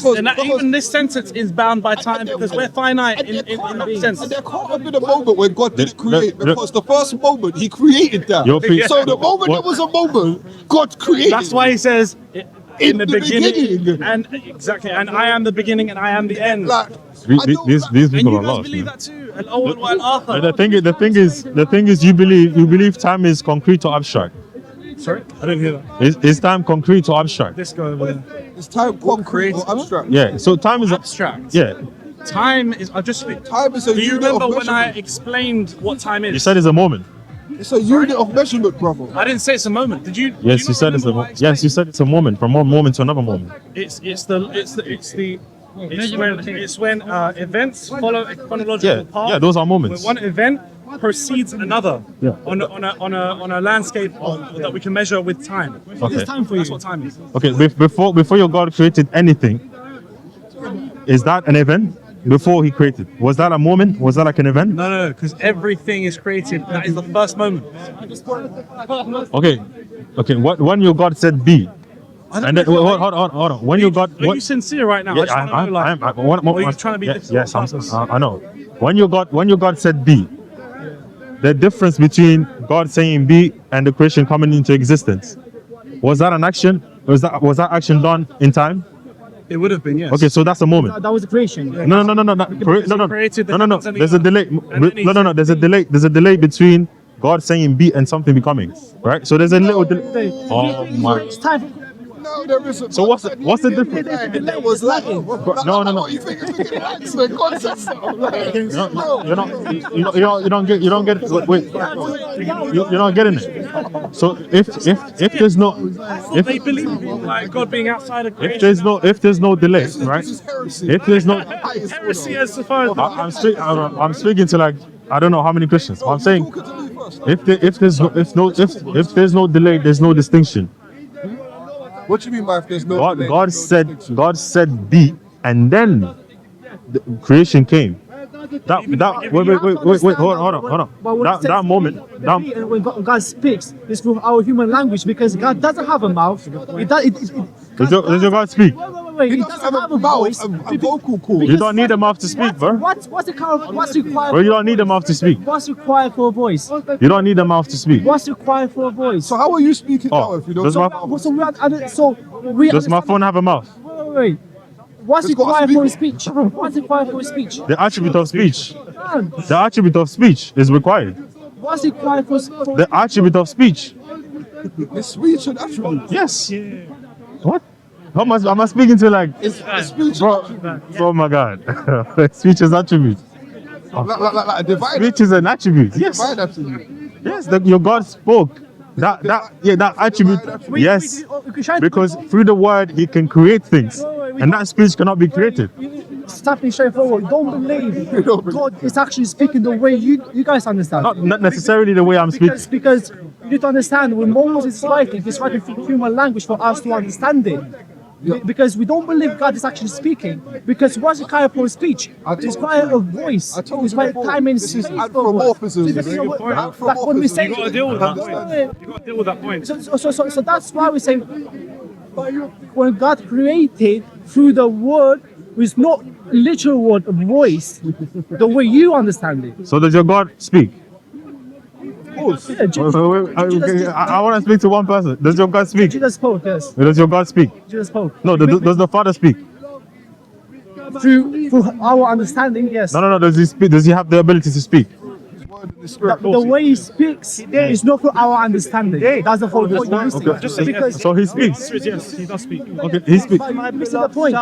even this sentence is bound by time because we're finite in that sense. And there can't have been a moment when God didn't create, the- because the first moment He created that. Your pre- So the moment there was a moment, God created. That's why he says in the beginning, beginning. and exactly, and I am the beginning and I am the end. Like, these And people you are guys lost. believe Man. that too. And Owen Wild Arthur. The thing is, you believe time is concrete or abstract. Sorry, I didn't hear that. Is time concrete or abstract? This guy over there. is time concrete or abstract? Yeah. So time is Abstract. Yeah. Time is. I'll just speak. Time is a Do you unit of remember when I measurement. explained what time is? You said it's a moment. It's a unit of measurement, brother. I didn't say it's a moment. Did you? Yes, do you said it's a remember what I moment. Yes, you said it's a moment from one moment to another moment. It's when events follow a chronological Yeah. path. Yeah, those are When moments. one event precedes another Yeah. on a landscape that we can measure with time. Okay. It's time for you. That's what time is. Okay. Before your God created anything, is that an event? Before He created, was that a moment? Was that like an event? No, because everything is created. That is the first moment. Okay. Okay. When your God said be, and then hold on. When your God, Are you sincere right now? I Yeah, just wanna know, like, or are you trying to be difficult? Yes, I know. When your God said be, the difference between God saying be and the creation coming into existence, was that an action? Was that action done in time? It would have been, yes. Okay, so that's a moment. That was the creation. No. created the No. heavens and the There's a earth. delay. And then he No. said There's a delay. There's a delay between God saying be and something becoming. Right. So there's a little delay. Oh my. It's time. No, there isn't. So what's the difference? That was lagging. No. You think it's an accident? God said something. Like, You don't get it. Wait. You're not getting it. So if there's no They believe in like God being outside of creation. if there's no delay, right? This is heresy. If there's no, Heresy as far as I'm speaking to like I don't know how many Christians. I'm saying Talking to me first. if there's no delay, there's no distinction. What do you mean by if there's no delay? God said be, and then the creation came. Wait, hold on. That moment, When God speaks, it's through our human language because God doesn't have a mouth. does your God speak? Wait. He He doesn't have doesn't have a a mouth, voice. a vocal cord. You don't need a mouth to speak, bro. What's required? Bro, you don't need a mouth to speak. What's required for a voice? You don't need a mouth to speak. What's required for a voice? So how are you speaking now if you don't? does my So phone have a mouth? Wait. What's It's got a required for a speaker. speech? What's required for a speech? The attribute of speech. Man, The attribute of speech is required. what's required for The attribute of speech. It's speech and attribute. Yes. What? How much am I speaking to like? It's speech. Bro, oh my God. Speech is attribute. Like a divine. Speech is an attribute. Yes. Divine attribute. Yes. Your God spoke. That attribute. Yes. Because through the word He can create things, and that speech cannot be created. Something straightforward. Don't believe God is actually speaking the way you guys understand. Not necessarily the way I'm speaking. Because you need to understand when Moses is writing, he's writing through human language for us to understand it. Because we don't believe God is actually speaking. Because what's required for speech? It's required a voice. I told It's you required before, time and this is space for words. anthropomorphism. So Very good point. like when we say, You got to deal with that point. You got to deal with that point. So that's why we say when God created through the word, it's not literal word, a voice, the way you understand it. So does your God speak? Yeah, I want to speak to one person. Does your God speak? Jesus spoke, yes. Does your God speak? Jesus spoke. No. Does the Father speak? Through our understanding, yes. No. Does He speak? Does He have the ability to speak? The way he speaks is not for our understanding. That's the whole point. Okay. Because So He speaks. Yes, he does speak. Okay. He speaks. you're missing the point.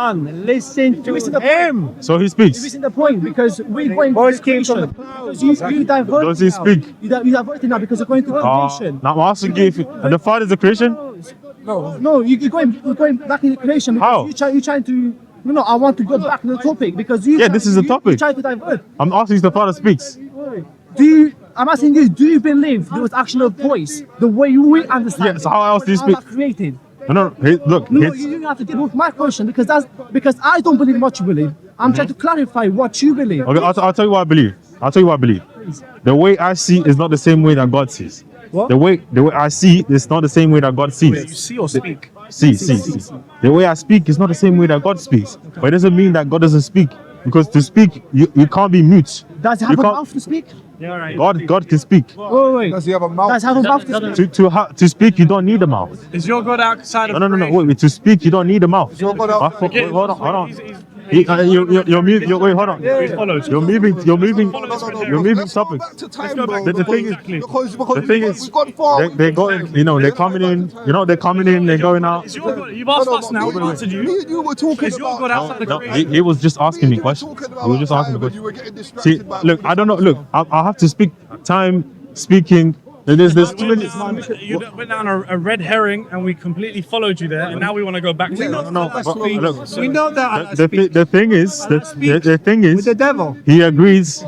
Listen to him. So He You're speaks. missing the point because we're going to creation. Because you divert. Does He now. speak? You divert it now because you're going to creation. Now I'm asking you if the Father is a creation. No, you're going back in the creation. How? You're trying to. No, I want to go back to the topic because you. Yeah, this is the topic. You're trying to divert. I'm asking if the Father speaks. I'm asking you, do you believe there was actually a voice, the way we understand Yeah, so how else do you how speak? that created? No, hey, look. No, it's- you have to deal with my question because I don't believe what you believe. I'm trying to clarify what you believe. Okay, I'll tell you what I believe. I'll tell you what I believe. The way I see is not the same way that God sees. What? The way I see is not the same way that God Wait, you sees. see or speak? See. The way I speak is not the same way that God speaks. But it doesn't mean that God doesn't speak. Because to speak, you can't be mute. Does he You have a can't- mouth to speak? Yeah, right. God can speak. Wait. Does he have a mouth? Does he have a mouth to speak? To speak, you don't need a mouth. Is your God outside of No. creation? Wait. To speak, you don't need a mouth. Your God outside- Wait, hold on. He's- You're moving. Wait, hold on. He follows. You're moving. You're moving Let's go topics. back to time, go back bro. to The thing is, because the thing is, we've gone far. they're going. They're coming in. They're coming in. They're going out. Is your God, you've asked us now, we answered Me you. and you were talking Is your about. God outside of No, creation? he was just asking me You were questions. talking He was just about asking me time and you were questions. getting See, distracted by look, all I don't know. this Look, I have to speak. Time, speaking. There's too many. You went down a red herring and we completely followed you there, and now we want to go back to No, but look, We know that the thing is, the thing with is, the devil. he agrees,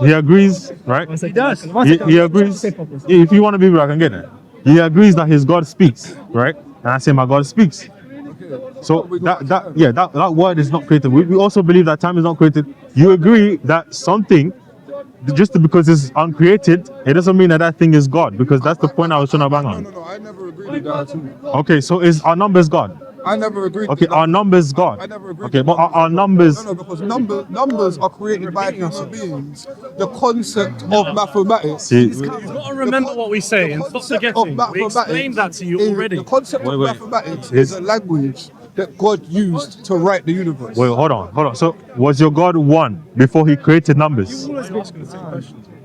right? He does. He agrees. If you want to be real, I can get it. He agrees that his God speaks, right? And I say my God speaks. So that word is not created. We also believe that time is not created. You agree that something, just because it's uncreated, it doesn't mean that that thing is God, because that's the point I was trying to bang on. No, I never agreed with that at all. Okay, so is our numbers God? I never agreed. Okay, with that. our numbers God. I never agreed. Okay, with but that. our numbers. No, because numbers are created by human beings. The concept of mathematics. See, You've got to remember what we say and stop forgetting. We explained that to you already. The concept of Wait. mathematics is a language that God used to write the universe. Wait, hold on. So, was your God one before he created numbers?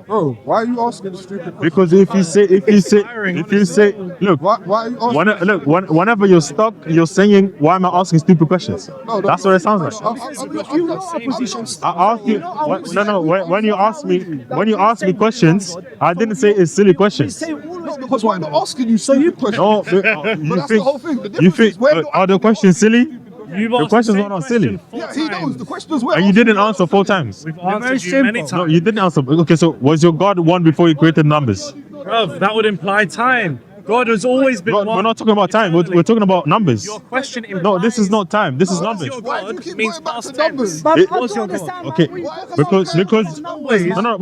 Bro, why are you asking stupid questions? Because if you say, look, Why are you asking? whenever you're stuck, you're saying, why am I asking stupid questions? That's what it sounds like. I asked you. No. When you ask me questions, I didn't say it's silly questions. No, because why not asking you stupid questions? No, But that's the whole thing. The you difference think is we're not are the questions silly? You've The asked questions same were not question silly. 4 Yeah, he knows. times. The questions were And you didn't answer 4 times. We've answered you many No, times. you didn't answer. Okay, so was your God one before he created numbers? Bruv, that would imply time. God has always been No, one. we're not talking about time. We're talking about numbers. Your question implies. No, this is not time. This is Was numbers. your Why do you God keep means going back past to tense. numbers? But It- I was don't your God. understand. Okay, why we-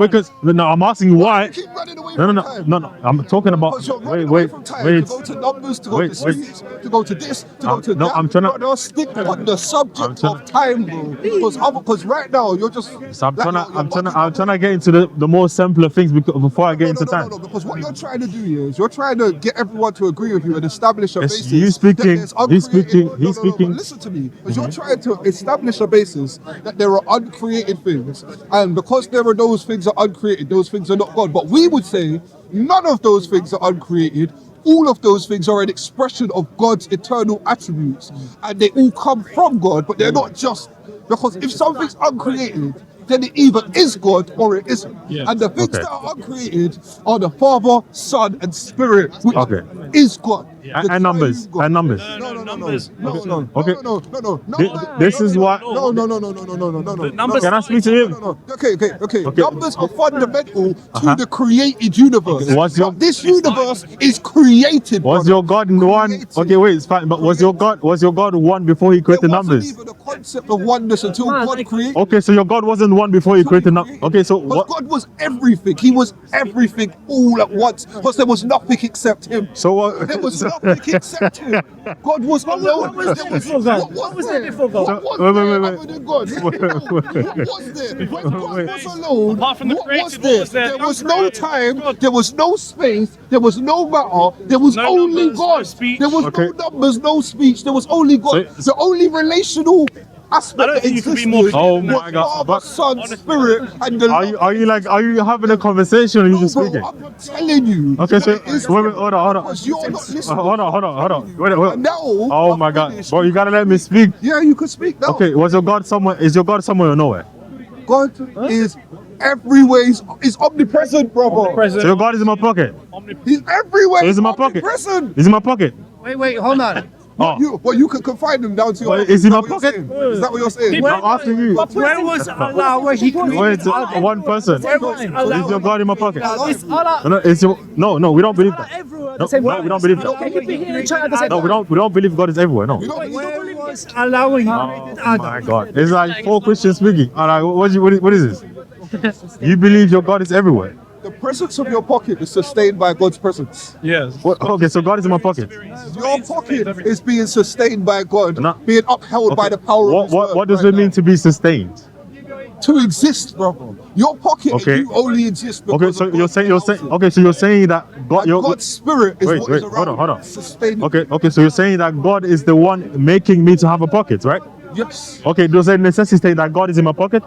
because no, I'm asking you why. You keep running away No, from no, time. no, no. I'm talking about. Because you're running away from time. To go to numbers, to go wait, to wait. speech, to go to this, to go to No, that. I'm trying to- Brother, stick on the subject I'm trying- of time, bro. Because right now you're just. So I'm like, trying to get into the more simpler things before I get into time. No, because what you're trying to do here is you're trying to get everyone to agree with you and establish a Yes, basis. you speaking, that there's he's speaking, uncreated- he's no, but speaking. listen to me, because you're trying to establish a basis that there are uncreated things, and because there are those things are uncreated, those things are not God. But we would say none of those things are uncreated. All of those things are an expression of God's eternal attributes, and they all come from God, but they're not just because if something's uncreated, then it either is God or it isn't. And the things Okay. that are uncreated are the Father, Son, and Spirit, which Okay. is God. And numbers. God. And numbers. No. Okay. No. This is why. No. numbers- Can I speak to him? No. Okay. Numbers are fundamental Uh-huh. to the created universe. Okay. Was your- But this universe is created. Was brother. your God one? Created. Okay, wait, it's fine. But was your God one before he created There wasn't numbers? even a concept of oneness until God created. Okay, so your God wasn't one before he created numbers. Okay, so But what? God was everything. He was everything all at once. Because there was nothing except Him. So what? There was nothing except Him. God was alone. was there before God? What was there before God? What was Wait, there wait. other than God? What was there? When God was alone, Apart from the what created, was what there? was there? There was no time. There was no space. There was no matter. There was No only numbers, no God. speech. There was Okay. no numbers, no speech. There was only God. So- The only relational aspect I don't that think you can be existed more Oh was my God, Father, but- Son, Spirit, and the Are you having a conversation or are you No, just bro, speaking? I'm not telling you. Okay, so What it is, wait, hold on. because you're not listening. Hold on. Wait. And now, Oh I'm my God, finished. bro, you gotta let me speak. Yeah, you could speak now. Okay, was your God somewhere? Is your God somewhere or nowhere? God is everywhere. He's omnipresent, brother. So your God is in my pocket. He's everywhere. So he's in my pocket. Omnipresent. He's in my pocket. Wait, hold on. You can confine them down to your. Is he my that what you're pocket? saying? Is that what you're saying? I'm asking you. Where was Allah when he created Wait, Adam? one person. Where was Allah? Is your God in my pocket? It's Allah. No, it's your, no, we don't believe that. Everywhere at No, the same time. we don't believe Can that. you be here in China at the same No, time? we don't believe God is everywhere. No. Where was Allah when he created Oh Adam? my God! It's like 4 Christians speaking. All right, what is this? You believe your God is everywhere? The presence of your pocket is sustained by God's presence. Yes. What? Okay, so God is in my pocket. Your pocket is being sustained by God, No. being upheld by the power of His word What does right it mean now. to be sustained? To exist, brother? Your pocket, Okay. you only exist because Okay, so of you're God's saying power. okay, so you're saying that God, And God's spirit is Wait, what is wait, around hold on. sustaining. Okay, so you're saying that God is the one making me to have a pocket, right? Yes. Okay, does it necessitate that God is in my pocket?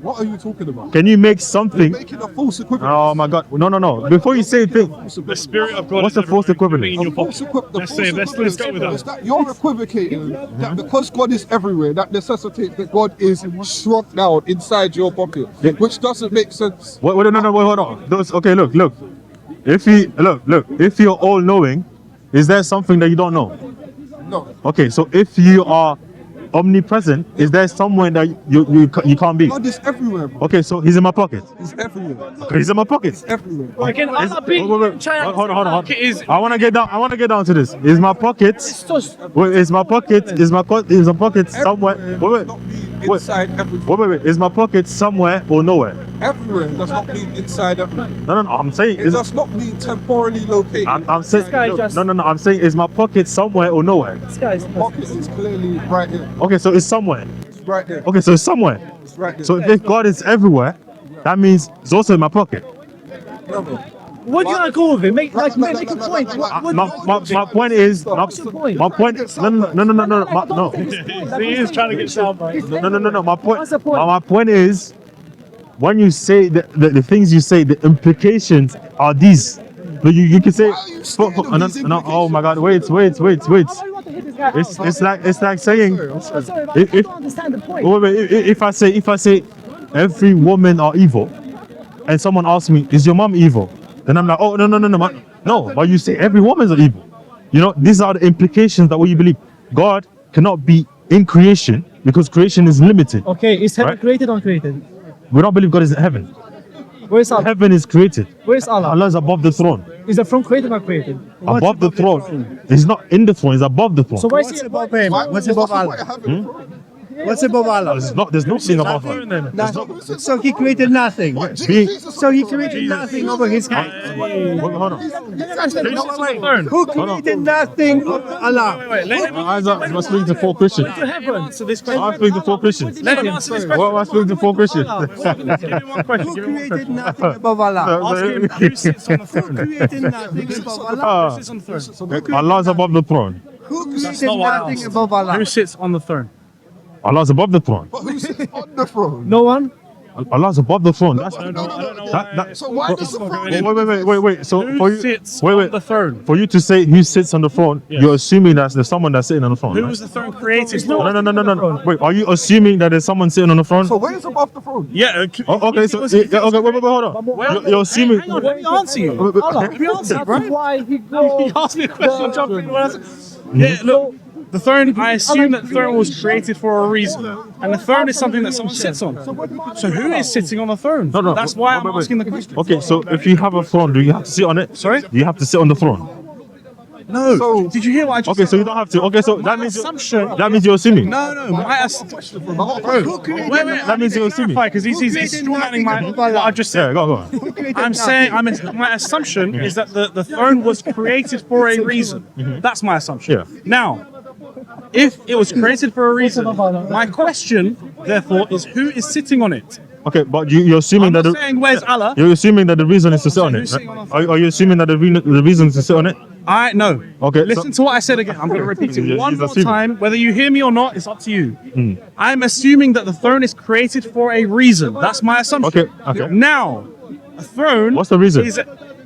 What are you talking about? Can you make something? Making a false equivalent. Oh my God! No. Before you say thing, The spirit of God. What's is the false everywhere, equivalent? including in your False pocket. equivalent. Let's go with Is that. that you're equivocating that because God is everywhere, that necessitates that God is shrunk down inside your pocket, Yeah. which doesn't make sense. wait, hold on. Okay, look. If you're all knowing, is there something that you don't know? No. Okay, so if you are omnipresent, is there somewhere that you can't be? God is everywhere, bro. Okay, so he's in my pocket. He's everywhere. Okay, he's in my pocket. Everywhere. Can Allah be Wait. in China? Hold on. I want to get down to this. Is my pocket? Wait, is my pocket somewhere? Everywhere does not mean inside everywhere. Wait. Is my pocket somewhere or nowhere? Everywhere does not mean inside everywhere. No. I'm saying It does not mean temporally located. I'm saying guy just- no. I'm saying is my pocket somewhere or nowhere? This guy is Pocket is clearly right here. Okay, so it's somewhere. It's right there. Okay, so it's somewhere. It's right there. So if God is everywhere, that means it's also in my pocket. No, no. What do you want to go with it? Make a point. My point is no. He is trying to get sound right. No. My point. What's the point? My point is, when you say the things you say, the implications are these. But you can say, Why are you scared of these no. Oh my God! Wait. Why do you want to hit this guy? It's like saying, Sorry, but if- I don't understand the point. wait. If I say every woman are evil, and someone asks me, is your mom evil? Then I'm like, oh no, man. No. But you say every woman's are evil. You know, these are the implications that what you believe. God cannot be in creation because creation is limited. Okay, is heaven Right. created or uncreated? We don't believe God is in heaven. Where's Allah? Heaven is created. Where's Allah? Allah is above the throne. Is the throne created or uncreated? Above the throne. He's not in the throne. He's above the throne. So why is What's he above him? What's above Allah? What's above Allah? There's no sin above him. So he created nothing. So he created nothing over his head. Wait, hold on. Who created nothing over Allah? I'm speaking to 4 Christians. Answer this question. I'm speaking to 4 Christians. Let him answer this What question. am I speaking to 4 Christians? Give me one question. Who Give me one created question. nothing above Allah? Ask him who sits on the Who throne. created nothing above Allah? Who sits on the throne? Allah is above the throne. Who created not what I nothing asked. above Allah? Who sits on the throne? Allah is above the throne. But who sits on the throne? No one? Allah is above the throne. That's So why does the throne? wait. So Who for you, sits wait. on the throne? For you to say who sits on the throne, Yes. you're assuming that there's someone that's sitting on the throne. Who right? was the throne created for? No. Wait, are you assuming that there's someone sitting on the throne? So where's above the throne? Yeah. Okay, so wait, hold on. You're assuming. Hang on, let me answer you. Allah. Let me answer, That's bro. why he He goes. asked me a question, jump in. Yeah, look. The throne, I assume that the throne was created for a reason. And the throne is something that someone sits on. So who is sitting on the throne? No. That's why I'm wait. asking the question. Okay, so if you have a throne, do you have to sit on it? Sorry? You have to sit on the throne. No. So- Did you hear what I just Okay, said? so you don't have to. Okay, so that means assumption. that means you're assuming. No, my assumption. Who created Wait, That means you're assuming. because he's strawmanning what I've just said. Yeah, go. Who created I'm saying, my assumption is that the throne was created for a reason. That's my assumption. Yeah. Now, if it was created for a reason, my question, therefore, is who is sitting on it? Okay, but you're assuming I'm that not saying where's Allah. you're assuming that the reason is to sit on Who's it. sitting Right? on the throne? Are you assuming that the reason is to sit on it? I no. Okay, Listen to what I said again. I'm going to repeat Yeah, it one he's more assuming. time. Whether you hear me or not, it's up to you. I'm assuming that the throne is created for a reason. That's my assumption. Okay. Now, a throne. What's the reason?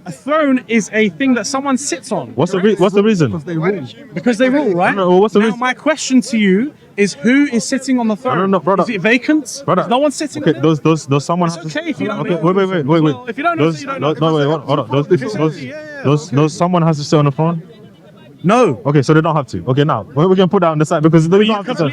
A throne is a thing that someone sits on. What's the reason? Because they rule, right? No, what's the now, reason? my question to you is who is sitting on the throne? No, brother. Is it vacant? Brother. Is no one sitting Okay, on it? those someone. It's okay if you don't Okay, know. wait. Well, if you don't know, Those, so you don't know. no, wait, hold on. Those someone has to sit on the throne. No. Okay, so they don't have to. Okay, now we're gonna put that on the side because they don't have to.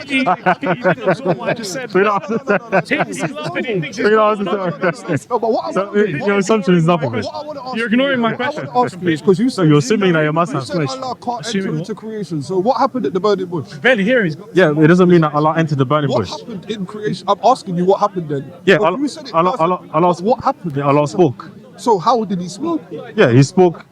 What I just said. We don't have to. We don't have to. No, but what I So want to do- your assumption is nothing. what I want to ask You're ignoring my what I question. want to ask you is because you said you're assuming that you must you have said flesh. Allah can't Assuming enter what? into creation. So what happened at the burning bush? Barely here. He's got. Yeah, it doesn't mean that Allah entered the burning What bush. happened in creation? I'm asking you what happened then. Yeah, But Allah, you said it Allah, doesn't. Allah, Allah, But what happened? Yeah, Allah spoke. So how did he speak? Yeah, he spoke.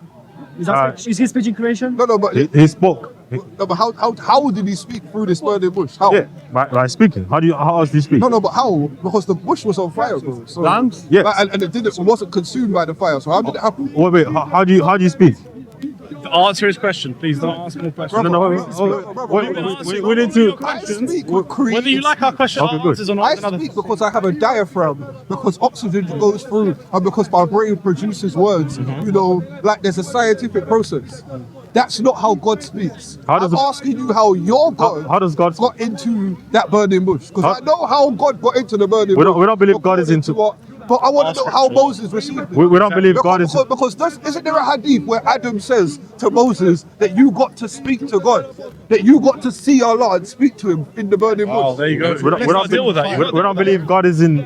Is he speaking creation? No, but He spoke. no, but how did he speak through this burning bush? How? Yeah, by speaking. How else do you speak? No, but how? Because the bush was on fire, bro. So, Lungs? Yeah. and it wasn't consumed by the fire. So how did it happen? Wait. How do you speak? Answer his question, please. Don't ask more questions. No. We need to. I speak with creation. Whether you like our question Okay, or good. answers or not, I is another speak because I have a diaphragm, because oxygen goes through, and because my brain produces words. You know, like there's a scientific process. That's not how God speaks. How does I'm it- asking you how your God How does God? got into that burning bush. Because How- I know how God got into the burning We bush. don't believe God is into- But I want to know how Moses received it. We don't believe God is. Because isn't there a hadith where Adam says to Moses that you got to speak to God, that you got to see Allah and speak to him in the burning bush? Oh, there you go. We Let's don't, not deal with that. we don't believe God is in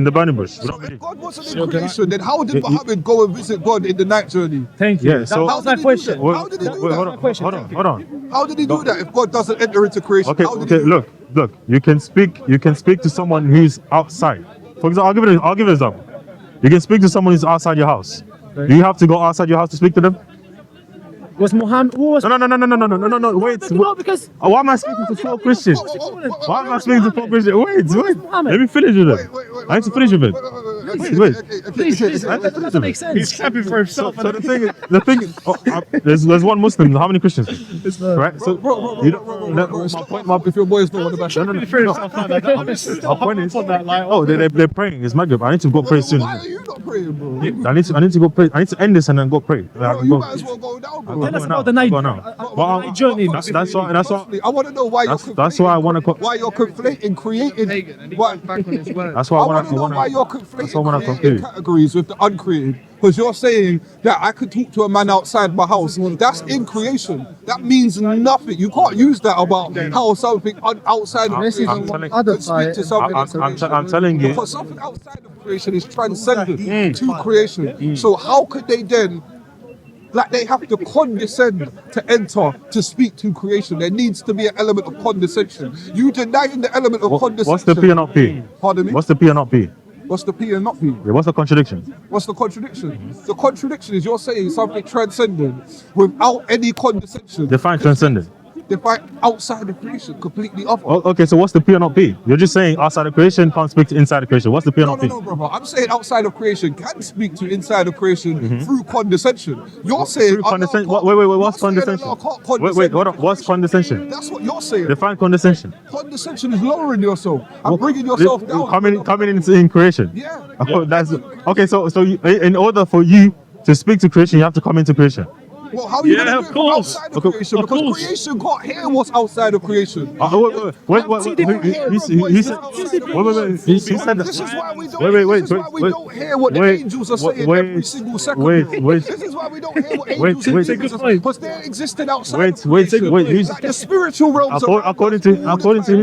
the burning bush. We So don't if believe. God wasn't in creation, then how did Muhammad go and visit God in the night journey? Thank you. Yeah, so- that was my How did he do question. that? How did he do Wait, that? hold on. How did he do that if God doesn't enter into creation? Okay, How did he do look. You can speak to someone who's outside. For example, I'll give an example. You can speak to someone who's outside your house. Do you have to go outside your house to speak to them? Was Muhammad? Who was? No. Wait. No, because Why am I speaking to 4 Christians? Why am I speaking to 4 Christians? Wait. Muhammad? Let me finish with it. Wait, I need to finish with it. Wait. Please, that doesn't make sense. He's clapping for himself. So the thing is, there's one Muslim. How many Christians? Right. So you don't. My If your boys don't want to bash, My point is, they're praying. It's Maghrib. I need to go pray soon. Why are you not praying, bro? I need to go pray. I need to end this and then go pray. I Bro, can you go. might as well go down, bro. Tell us Go about now. the night. Go now. Well, journey. That's why. I want to know why you're That's why I want to. why you're conflating creating. Why, That's why I I want want to know why you're That's why I conflating wanna created conclude. categories with the uncreated. Because you're saying that I could talk to a man outside my house. That's in creation. That means nothing. You can't use that about how something outside of creation I'm telling- can speak to something. I'm telling you. Because something outside of creation is transcendent to creation. So how could they then, like they have to condescend to enter to speak to creation? There needs to be an element of condescension. You denying the element of condescension. What's the P and not P? Pardon me? What's the P and not P? What's the P and not P? Yeah, what's the contradiction? What's the contradiction? The contradiction is you're saying something transcendent without any condescension. Define transcendent. Define outside of creation, completely other. Okay, so what's the P and not P? You're just saying outside of creation can't speak to inside of creation. What's the P and No, not P? no, brother. I'm saying outside of creation can speak to inside of creation through condescension. You're saying Through condescension. Allah Wait. can't- What's you're saying condescension? Allah can't Wait. condescend. Hold on. What's condescension? That's what you're saying. Define condescension. Condescension is lowering yourself and bringing yourself down. Coming in creation. Yeah. Oh, that's okay. So in order for you to speak to creation, you have to come into creation. Well, how are you Yeah, going of to do it from course. outside of Okay, creation? of Because course. creation can't hear what's outside of creation. Wait. He said. He said This is that. why we don't. Wait, This is why we don't hear what the wait, angels are saying wait, every single second. wait, bro. wait. This is why we don't hear what Wait, angels wait. are saying because they're existing outside. Wait, of wait, creation. wait, who's- Like the spiritual realms. around According us to all the who? time. According to who?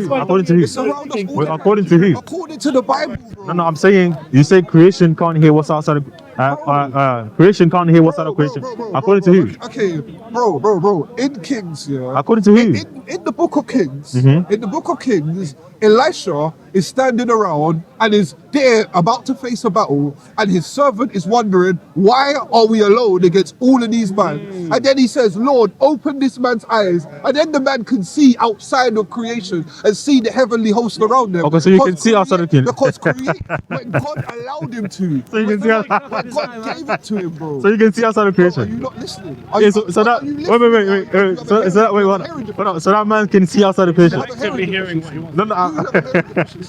It's around us all Wait, the according time. to who? According to the Bible, bro. No, I'm saying you say creation can't hear what's outside of creation can't hear what's outside of creation. According to who? Okay, bro. In Kings, yeah. According to who? In the book of Kings, Mm-hmm. in the book of Kings, Elisha is standing around and is there about to face a battle, and his servant is wondering, why are we alone against all of these men? And then he says, Lord, open this man's eyes, and then the man can see outside of creation and see the heavenly host around them. Okay, so you can see outside of creation. Because when God allowed him to, So you can see outside. when God gave it to him, bro. So you can see outside of Are you creation. not listening? Yeah, so that wait. So that wait, hold on. So that man can see outside of creation. Actively hearing what he wants. No,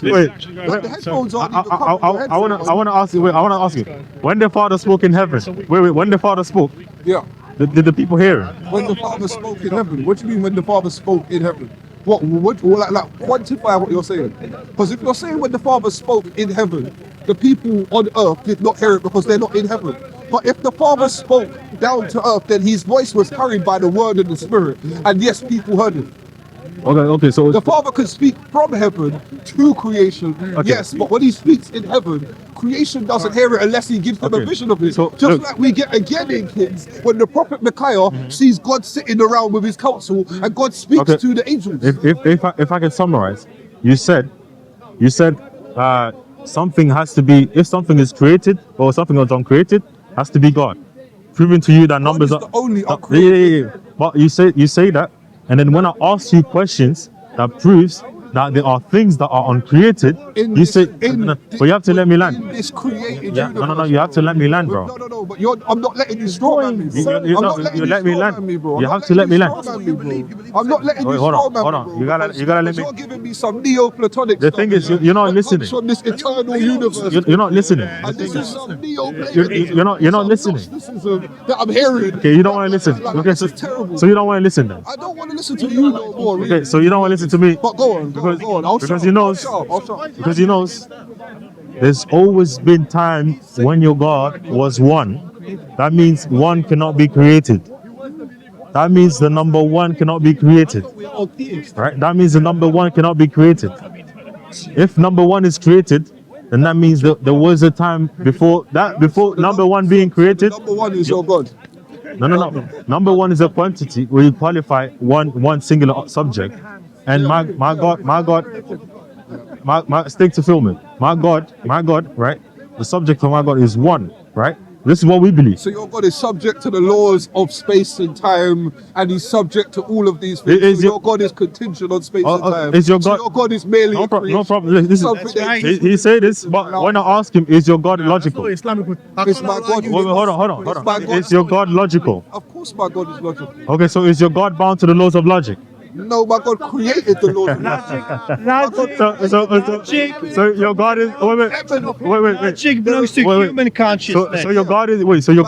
wait. Like the headphones aren't even coming from your headphones. I want to ask you. Wait, I want to ask you. When the Father spoke in heaven, wait. When the Father spoke, Yeah. did the people hear him? When the Father spoke in heaven. What do you mean when the Father spoke in heaven? What like quantify what you're saying? Because if you're saying when the Father spoke in heaven, the people on earth did not hear it because they're not in heaven. But if the Father spoke down to earth, then his voice was carried by the word and the spirit. And yes, people heard him. Okay, so The Father could speak from heaven to creation, yes, but when he speaks in heaven, creation doesn't hear it unless he gives them a vision of it. So, Just look. like we get again in Kings, when the prophet Micaiah sees God sitting around with his council and God speaks to the angels. if I can summarize, you said something has to be, if something is created or something is uncreated, has to be God. Proving to you that numbers is are the only uncreated. yeah. But you say that, and then when I ask you questions that proves that there are things that are uncreated, you say, but you have to let me land. In this created Yeah, universe. no, you have to let me land, bro. No, but I'm not letting you strawman me, bro. You I'm not letting you let me land. strawman me, bro. You I'm have not to let me letting land. you strawman me, bro. I'm not letting you Wait, hold on, strawman hold me, on. bro. You gotta let because me. You're giving me some Neoplatonic The stuff. thing is, you're not that listening. comes from this eternal universe. You're not listening. And this is some Neoplatonism. You're not listening. Gnosticism that I'm hearing. Okay, you don't want to listen. Like, Okay, this is terrible. so you don't want to listen then. I don't want to listen to you no more. Really. Okay, so you don't want to listen to me. But go on. Because you know, I'll shut up. because you know, there's always been time when your God was one. That means one cannot be created. That means the number one cannot be created. Right? That means the number one cannot be created. If number one is created, then that means that there was a time before number one being created. Number one is your God. No. Number one is a quantity where you qualify one singular subject. And my God, stick to filming. My God, right? The subject of my God is one, right? This is what we believe. So your God is subject to the laws of space and time, and he's subject to all of these things. So your God is contingent on space and time. Is your God? So your God is merely No a problem. No creation. problem. Listen, he said this, but when I ask him, is your God logical? It's my God. Wait, hold on. It's my God. Is your God logical? Of course my God is logical. Okay, so is your God bound to the laws of logic? No, my God created the laws of logic. So your God is wait. Logic belongs to human consciousness. So your God is So your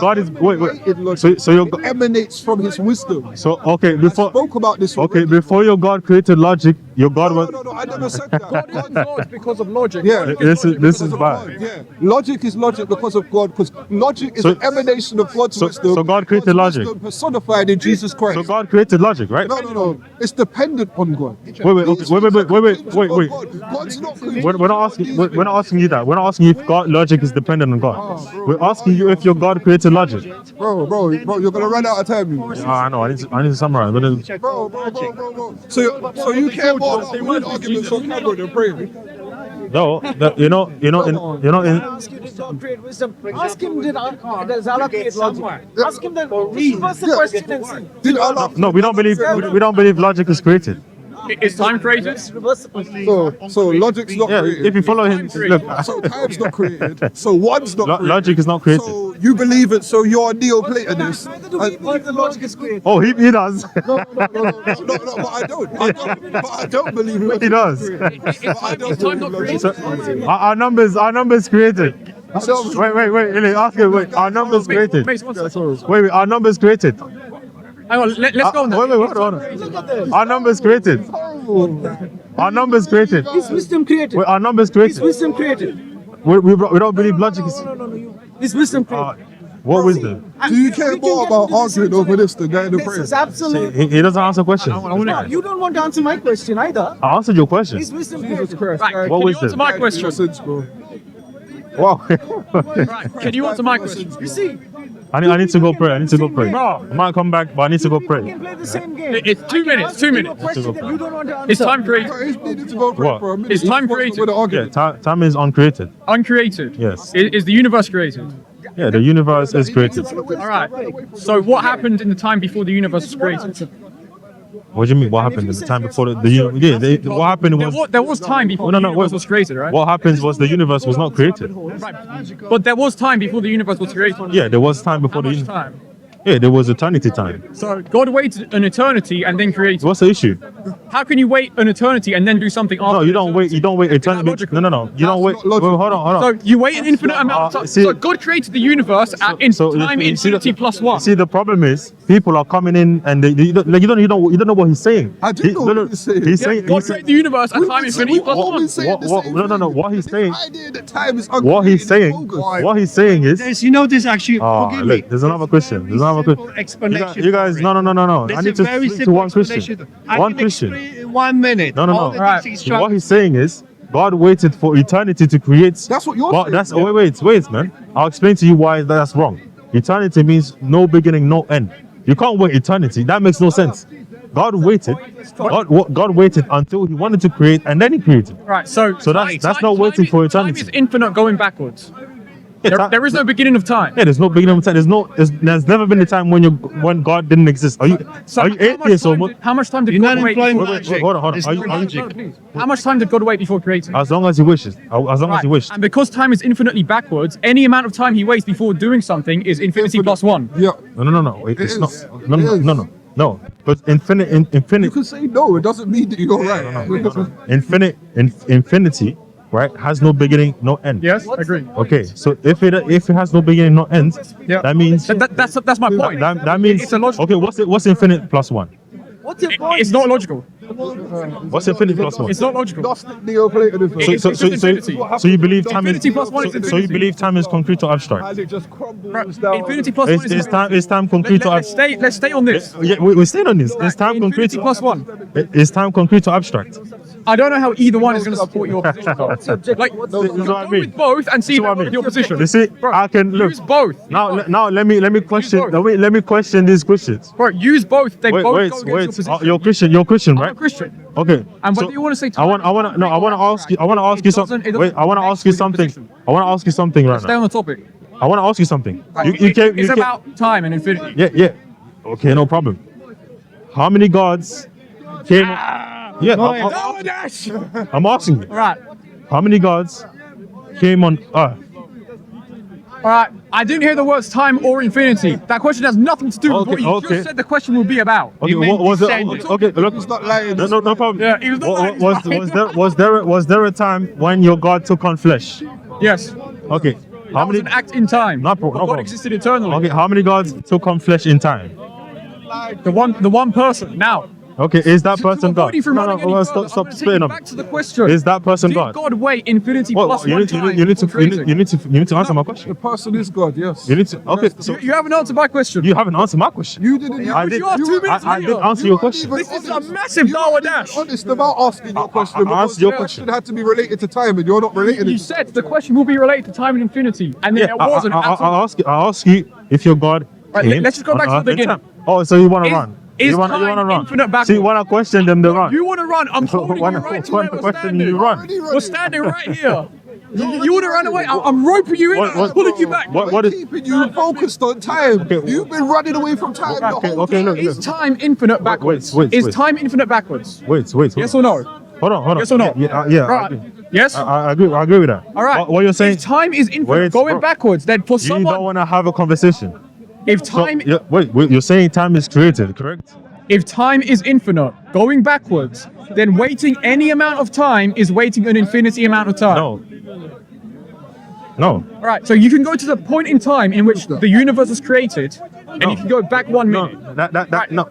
God emanates from his wisdom. So okay, I spoke about this already. before your God created logic, your God was No, I never said that. God is Lord because of logic. Yeah, this is because of bad. God, yeah. Logic is logic because of God, because logic is an emanation of God's wisdom. so God created God's logic. wisdom personified in Jesus Christ. So God created logic, right? No. It's dependent on God. Wait. God's not created. We're not asking you that. We're not asking you if God logic is dependent on God. We're asking you if your God created logic. Bro, you're gonna run out of time. I know. I need to summarize. Bro. So you care more about win arguments on camera than praying. No, Ask you to talk great wisdom. Ask him does Allah create logic? Ask him that. What's the question and see? Did Allah? no, we don't believe logic is created. Is time created? So logic's not Yeah, created. if you follow him, look, So time's not created. So one's not created. logic is not created. So you believe it. So you're a Neoplatonist. The logic is created. Oh, he does. No, but I don't. But I don't believe it. He does. Is time not created? So, our numbers created. Wait, Illy, ask him. Wait, our numbers created. Mace, one second. Wait, our numbers created. Hang on, let's go on then. Wait, hold on. Our numbers created. Our numbers created. Is wisdom created? Wait, our numbers Is created. wisdom created? We don't believe logic is. Is wisdom created? What wisdom? Do you care more about arguing over this than getting the This prayer? is absolute. He doesn't answer questions. You don't want to answer my question either. I answered your question. Is wisdom created? Right, What can you wisdom? answer my question? Wow. Right, can you answer my question? You see, I need to go pray. I might come back, but I need to go you pray. can play the same game. It's 2 minutes. 2 minutes. Question that you don't want to answer. Is time created? He's needed to go pray What? for a minute. Is time He wants to created? win an Yeah, argument. time is uncreated. Uncreated? Yes. Is the universe created? Yeah, the universe is created. All right. So what happened in the time before the universe was created? What do you mean? What happened in the time before what happened was There was time before the universe was created, right? what happens was the universe was not created. Right. But there was time before the universe was created. Yeah, there was time before How the much universe. time? Yeah, there was eternity time. So God waited an eternity and then created. What's the issue? how can you wait an eternity and then do something after? No, you don't wait. You don't wait eternity. logical? No. You don't wait. not logical. Wait, hold on. So you wait an infinite amount of time. see- So God created the universe in time you see infinity plus one. See, the problem is people are coming in and you don't know what he's saying. I do know what he's saying. He's Yeah, saying. God created the universe at time infinity plus one. No. What he's saying. idea that time is What he's saying. bogus. What he's saying is. There's, you know, there's actually. Oh, forgive me. look, there's another question. There's another Simple question. explanation You guys, for it. no. There's I a need to very speak to simple one Christian. explanation. I One can Christian. explain it in 1 minute. No. All the Right. things he's trying- What he's saying is God waited for eternity to create. That's what you're Well, saying. that's wait, man. I'll explain to you why that's wrong. Eternity means no beginning, no end. You can't wait eternity. That makes no sense. God waited. God waited until He wanted to create, and then He created. Right. So that's not waiting for eternity. Time is infinite going backwards. Yeah, There is no beginning of time. Yeah, there's no beginning of time. There's never been a time when God didn't exist. Are you atheist or what? How much time did You're God not wait? employing Wait, logic. hold on. There's Are no you- logic. How much time did God wait before creating? As long as He wishes. As long as He wished. And because time is infinitely backwards, any amount of time He waits before doing something is infinity plus one. Yeah. No. It's is. not. It is. No. But You infinite. can say no. It doesn't mean that you're right. Infinity, right, has no beginning, no end. Yes, agree. Okay, so if it has no beginning, no end, Yeah. that means That's my point. that means It's a logical. okay. What's infinite plus one? It's not logical. What's infinite plus one? It's not logical. Gnostic Neoplatonism. It's just infinity. So you believe time is Infinity plus one is so you infinity. believe time is concrete or abstract? As it just crumbles down. Infinity plus one Is time concrete or abstract? Let's stay on this. Yeah, we're staying on this. Is time concrete Infinity plus one. Is time concrete or abstract? I don't know how either one is going to support your position. Like, This is what I go mean. with both and see See what I what mean? your position. You see, I can look. Use both. Now let me question. both. Let me question these questions. Bro, use both. They both go against your Wait. position. You're Christian, I'm a right? Christian. Okay. And so what do you want to say? I want to ask you. I want to ask you something. It doesn't Wait. I want to ask you mix with your something. position. I want to ask you something right Stay now. on the topic. I want to ask you something. It's about time and infinity. Yeah. Okay, no problem. How many gods came? Yeah. I'm asking you. All right. How many gods came on Earth? All right. I didn't hear the words time or infinity. That question has nothing to do with what you Okay. just said the question will be about. Okay. meant What was it? descendant. Okay. Look. He's not lying. No problem. Yeah, he was not lying. Was there a time when your God took on flesh? Yes. Okay. How That was many? an act in time. No But problem. God existed eternally. Okay. How many gods took on flesh in time? The one person. Now, Okay. Is that to person avoid God? you from running any further, Stop I'm gonna take splitting you up. back to the question. Is that person Did God? God wait infinity Well, plus you one need time to before creating? you need to answer my question. The person is God, yes. You need to. Okay. So You haven't answered my question. you haven't answered my question. You didn't. I did. you asked 2 minutes I did later. answer your question. This is a massive Dawah dash. Honest about asking your question. I because asked your the question. had to be related to time, and you're not related. You said the question will be related to time and infinity, and then Yeah, it wasn't. at all. I'll ask you if your God. Right, came let's just go on back to the earth in beginning. time. Oh, so you want to Is- run? is You want to time run? infinite backwards? So you want to question them? They run. You want to run? I'm holding you Wanna- right to wanna where we're question standing. you run. We're standing right here. You want to run away? I'm roping you in. I'm pulling you back. What is? Keeping you focused on time. Okay. You've been running away from time the whole Okay, time. look. Is time infinite backwards? wait. Is time infinite backwards? Wait. Yes or no? Hold on. Yes or no? Yeah. I Right. agree. Yes. I agree with that. All right. What you're saying? If time is infinite Wait, going bro. backwards, then for You don't someone, want to have a conversation. if So, time wait. You're saying time is created, correct? if time is infinite going backwards, then waiting any amount of time is waiting an infinity amount of time. No. All right. So you can go to the point in time in which the universe was created, and you can go back 1 minute. No.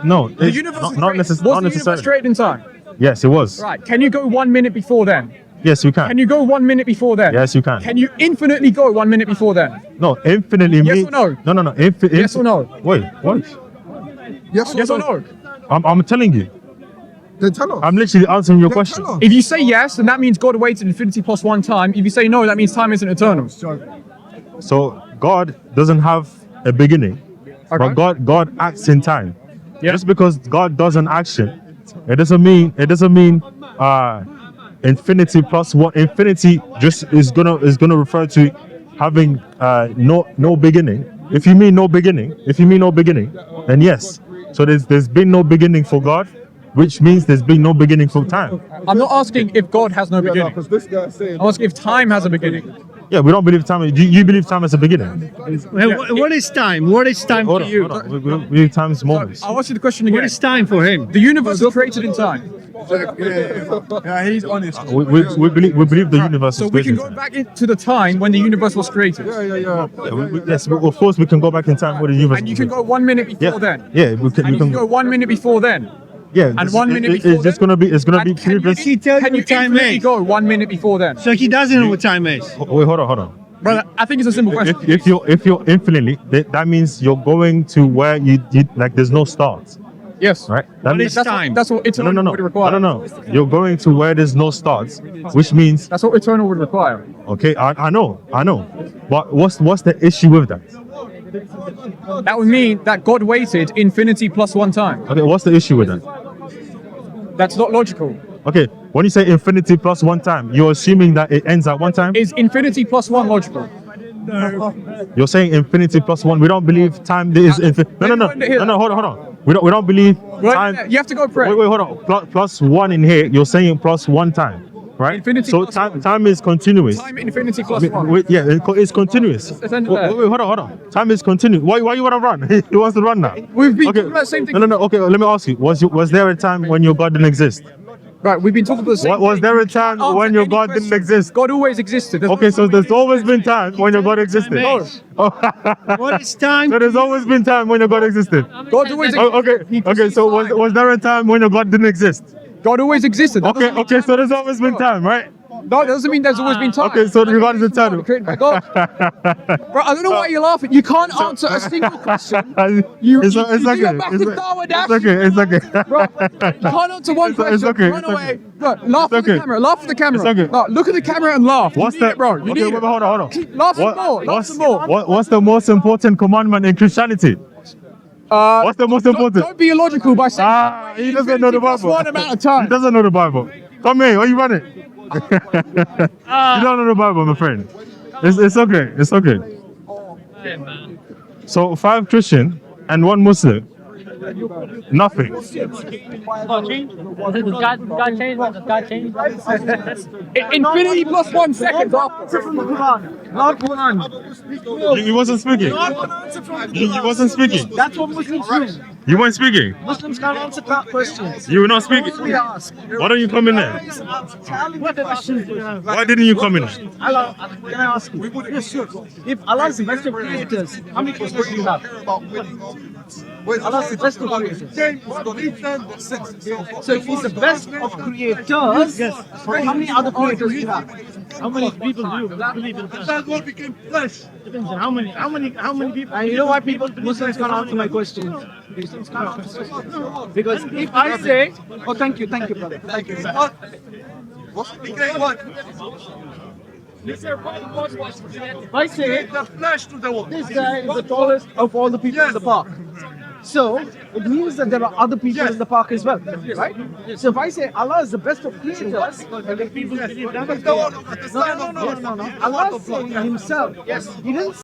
No. The universe was not created. necessarily. Was the universe created in time? Yes, it was. Right. Can you go 1 minute before then? Yes, you can. Can you go 1 minute before then? Yes, you can. Can you infinitely go 1 minute before then? No, infinitely Yes means. or no? No. Yes or no? Wait. What? Yes or no? I'm telling you. Then tell us. I'm literally answering your Then question. tell us. If you say yes, then that means God waited infinity plus one time. If you say no, that means time isn't eternal. So God doesn't have a beginning, Okay. but God acts in time. Yeah. Just because God does an action, it doesn't mean infinity plus one. Infinity just is gonna refer to having no beginning. If you mean no beginning, then yes. So there's been no beginning for God, which means there's been no beginning for time. I'm not asking if God has no beginning. Because this guy's saying. I'm asking if time has a beginning. Yeah, we don't believe time. You believe time as a beginning. Well, what is time? What is time Hold to on, you? hold on. We believe time is moments. I'll ask you the question again. What is time for him? The universe was created in time. Yeah, he's honest. We believe the universe So was we can created. go back into the time when the universe was created. Yeah, yes, of course we can go back in time where the universe. And you was can created. go 1 minute before then. Yeah, we can. And you can go 1 minute before then. Yeah, and 1 minute before it's just then. gonna be. It's gonna be And can you, previous. He tells can you you what time infinitely is. go 1 minute before then? So he doesn't know what time is. Wait, hold on. Brother, I think it's a simple question. If you're infinitely, that means you're going to where you like. There's no start, Yes. right? That What means is time? That's what eternal no. would require. No. You're going to where there's no start, which means That's what eternal would require. okay. I know. But what's the issue with that? That would mean that God waited infinity plus 1 time. Okay, what's the issue with that? That's not logical. Okay, when you say infinity plus 1 time, you're assuming that it ends at 1 time. Is infinity plus 1 logical? You're saying infinity plus 1. We don't believe time is infinite. No. Hold on. We don't believe time. You have to go pray. Wait, hold on. Plus 1 in here. You're saying plus 1 time, right? Infinity so plus time 1. time is continuous. Time infinity plus 1. Yeah, it's continuous. It's ended Wait, there. hold on. Time is continuous. Why you wanna run? He wants to run now. We've been talking about the same thing. No. Okay, let me ask you. Was there a time when your God didn't exist? Right, we've been talking about the same Was thing. there a time Answer when your any God question. didn't exist? God always existed. Okay, so there's always been time when your God existed. No. What is time? So there's always been time when your God existed. God always Okay. So was there a time when your God didn't exist? God always existed. That doesn't mean Okay. time So there's was always been time, right? No, it doesn't mean there's always been time. Okay, so your God is eternal. Created by God. Bro, I don't know why you're laughing. You can't answer a single question. You It's do okay. your back to Dawah dash. It's okay. Bro, you can't answer one question. okay, Run it's away. okay. Bro, laugh at the okay. camera. Laugh at the camera. It's okay. No, look at the camera and laugh. What's you need that, it, bro? You need wait, it. hold on. Keep laughing more. Laugh some more. What's the most important commandment in Christianity? What's the most important? Don't be illogical by saying He doesn't know the plus Bible. one amount of time. He doesn't know the Bible. Come here, why you running? You don't know the Bible, my friend. It's okay. It's okay. So 5 Christian and 1 Muslim. Nothing. God changed. Infinity plus 1 second after. Not one. You wasn't speaking. You wasn't speaking. That's what Muslims do. You weren't speaking. Muslims can't answer that questions. You were not speaking. We ask. Why don't you come in there? What questions do you have? Why didn't you come in? Allah, can I ask you? Yes, sure. If Allah is the best of creators, how many questions do you have? Allah is the best of creators. So if he's the best of creators, how many other creators do you have? How many people do you believe in God? That word became flesh. Depends on how many people. And you know why Muslims can't answer my question? Because if I say, oh, thank you, brother. Thank you. If I say The flesh to the word. this guy is the tallest of all the people in the park, so it means that there are other people in the park as well, right? So if I say Allah is the best of creators, no. Allah is saying himself. Yes, he didn't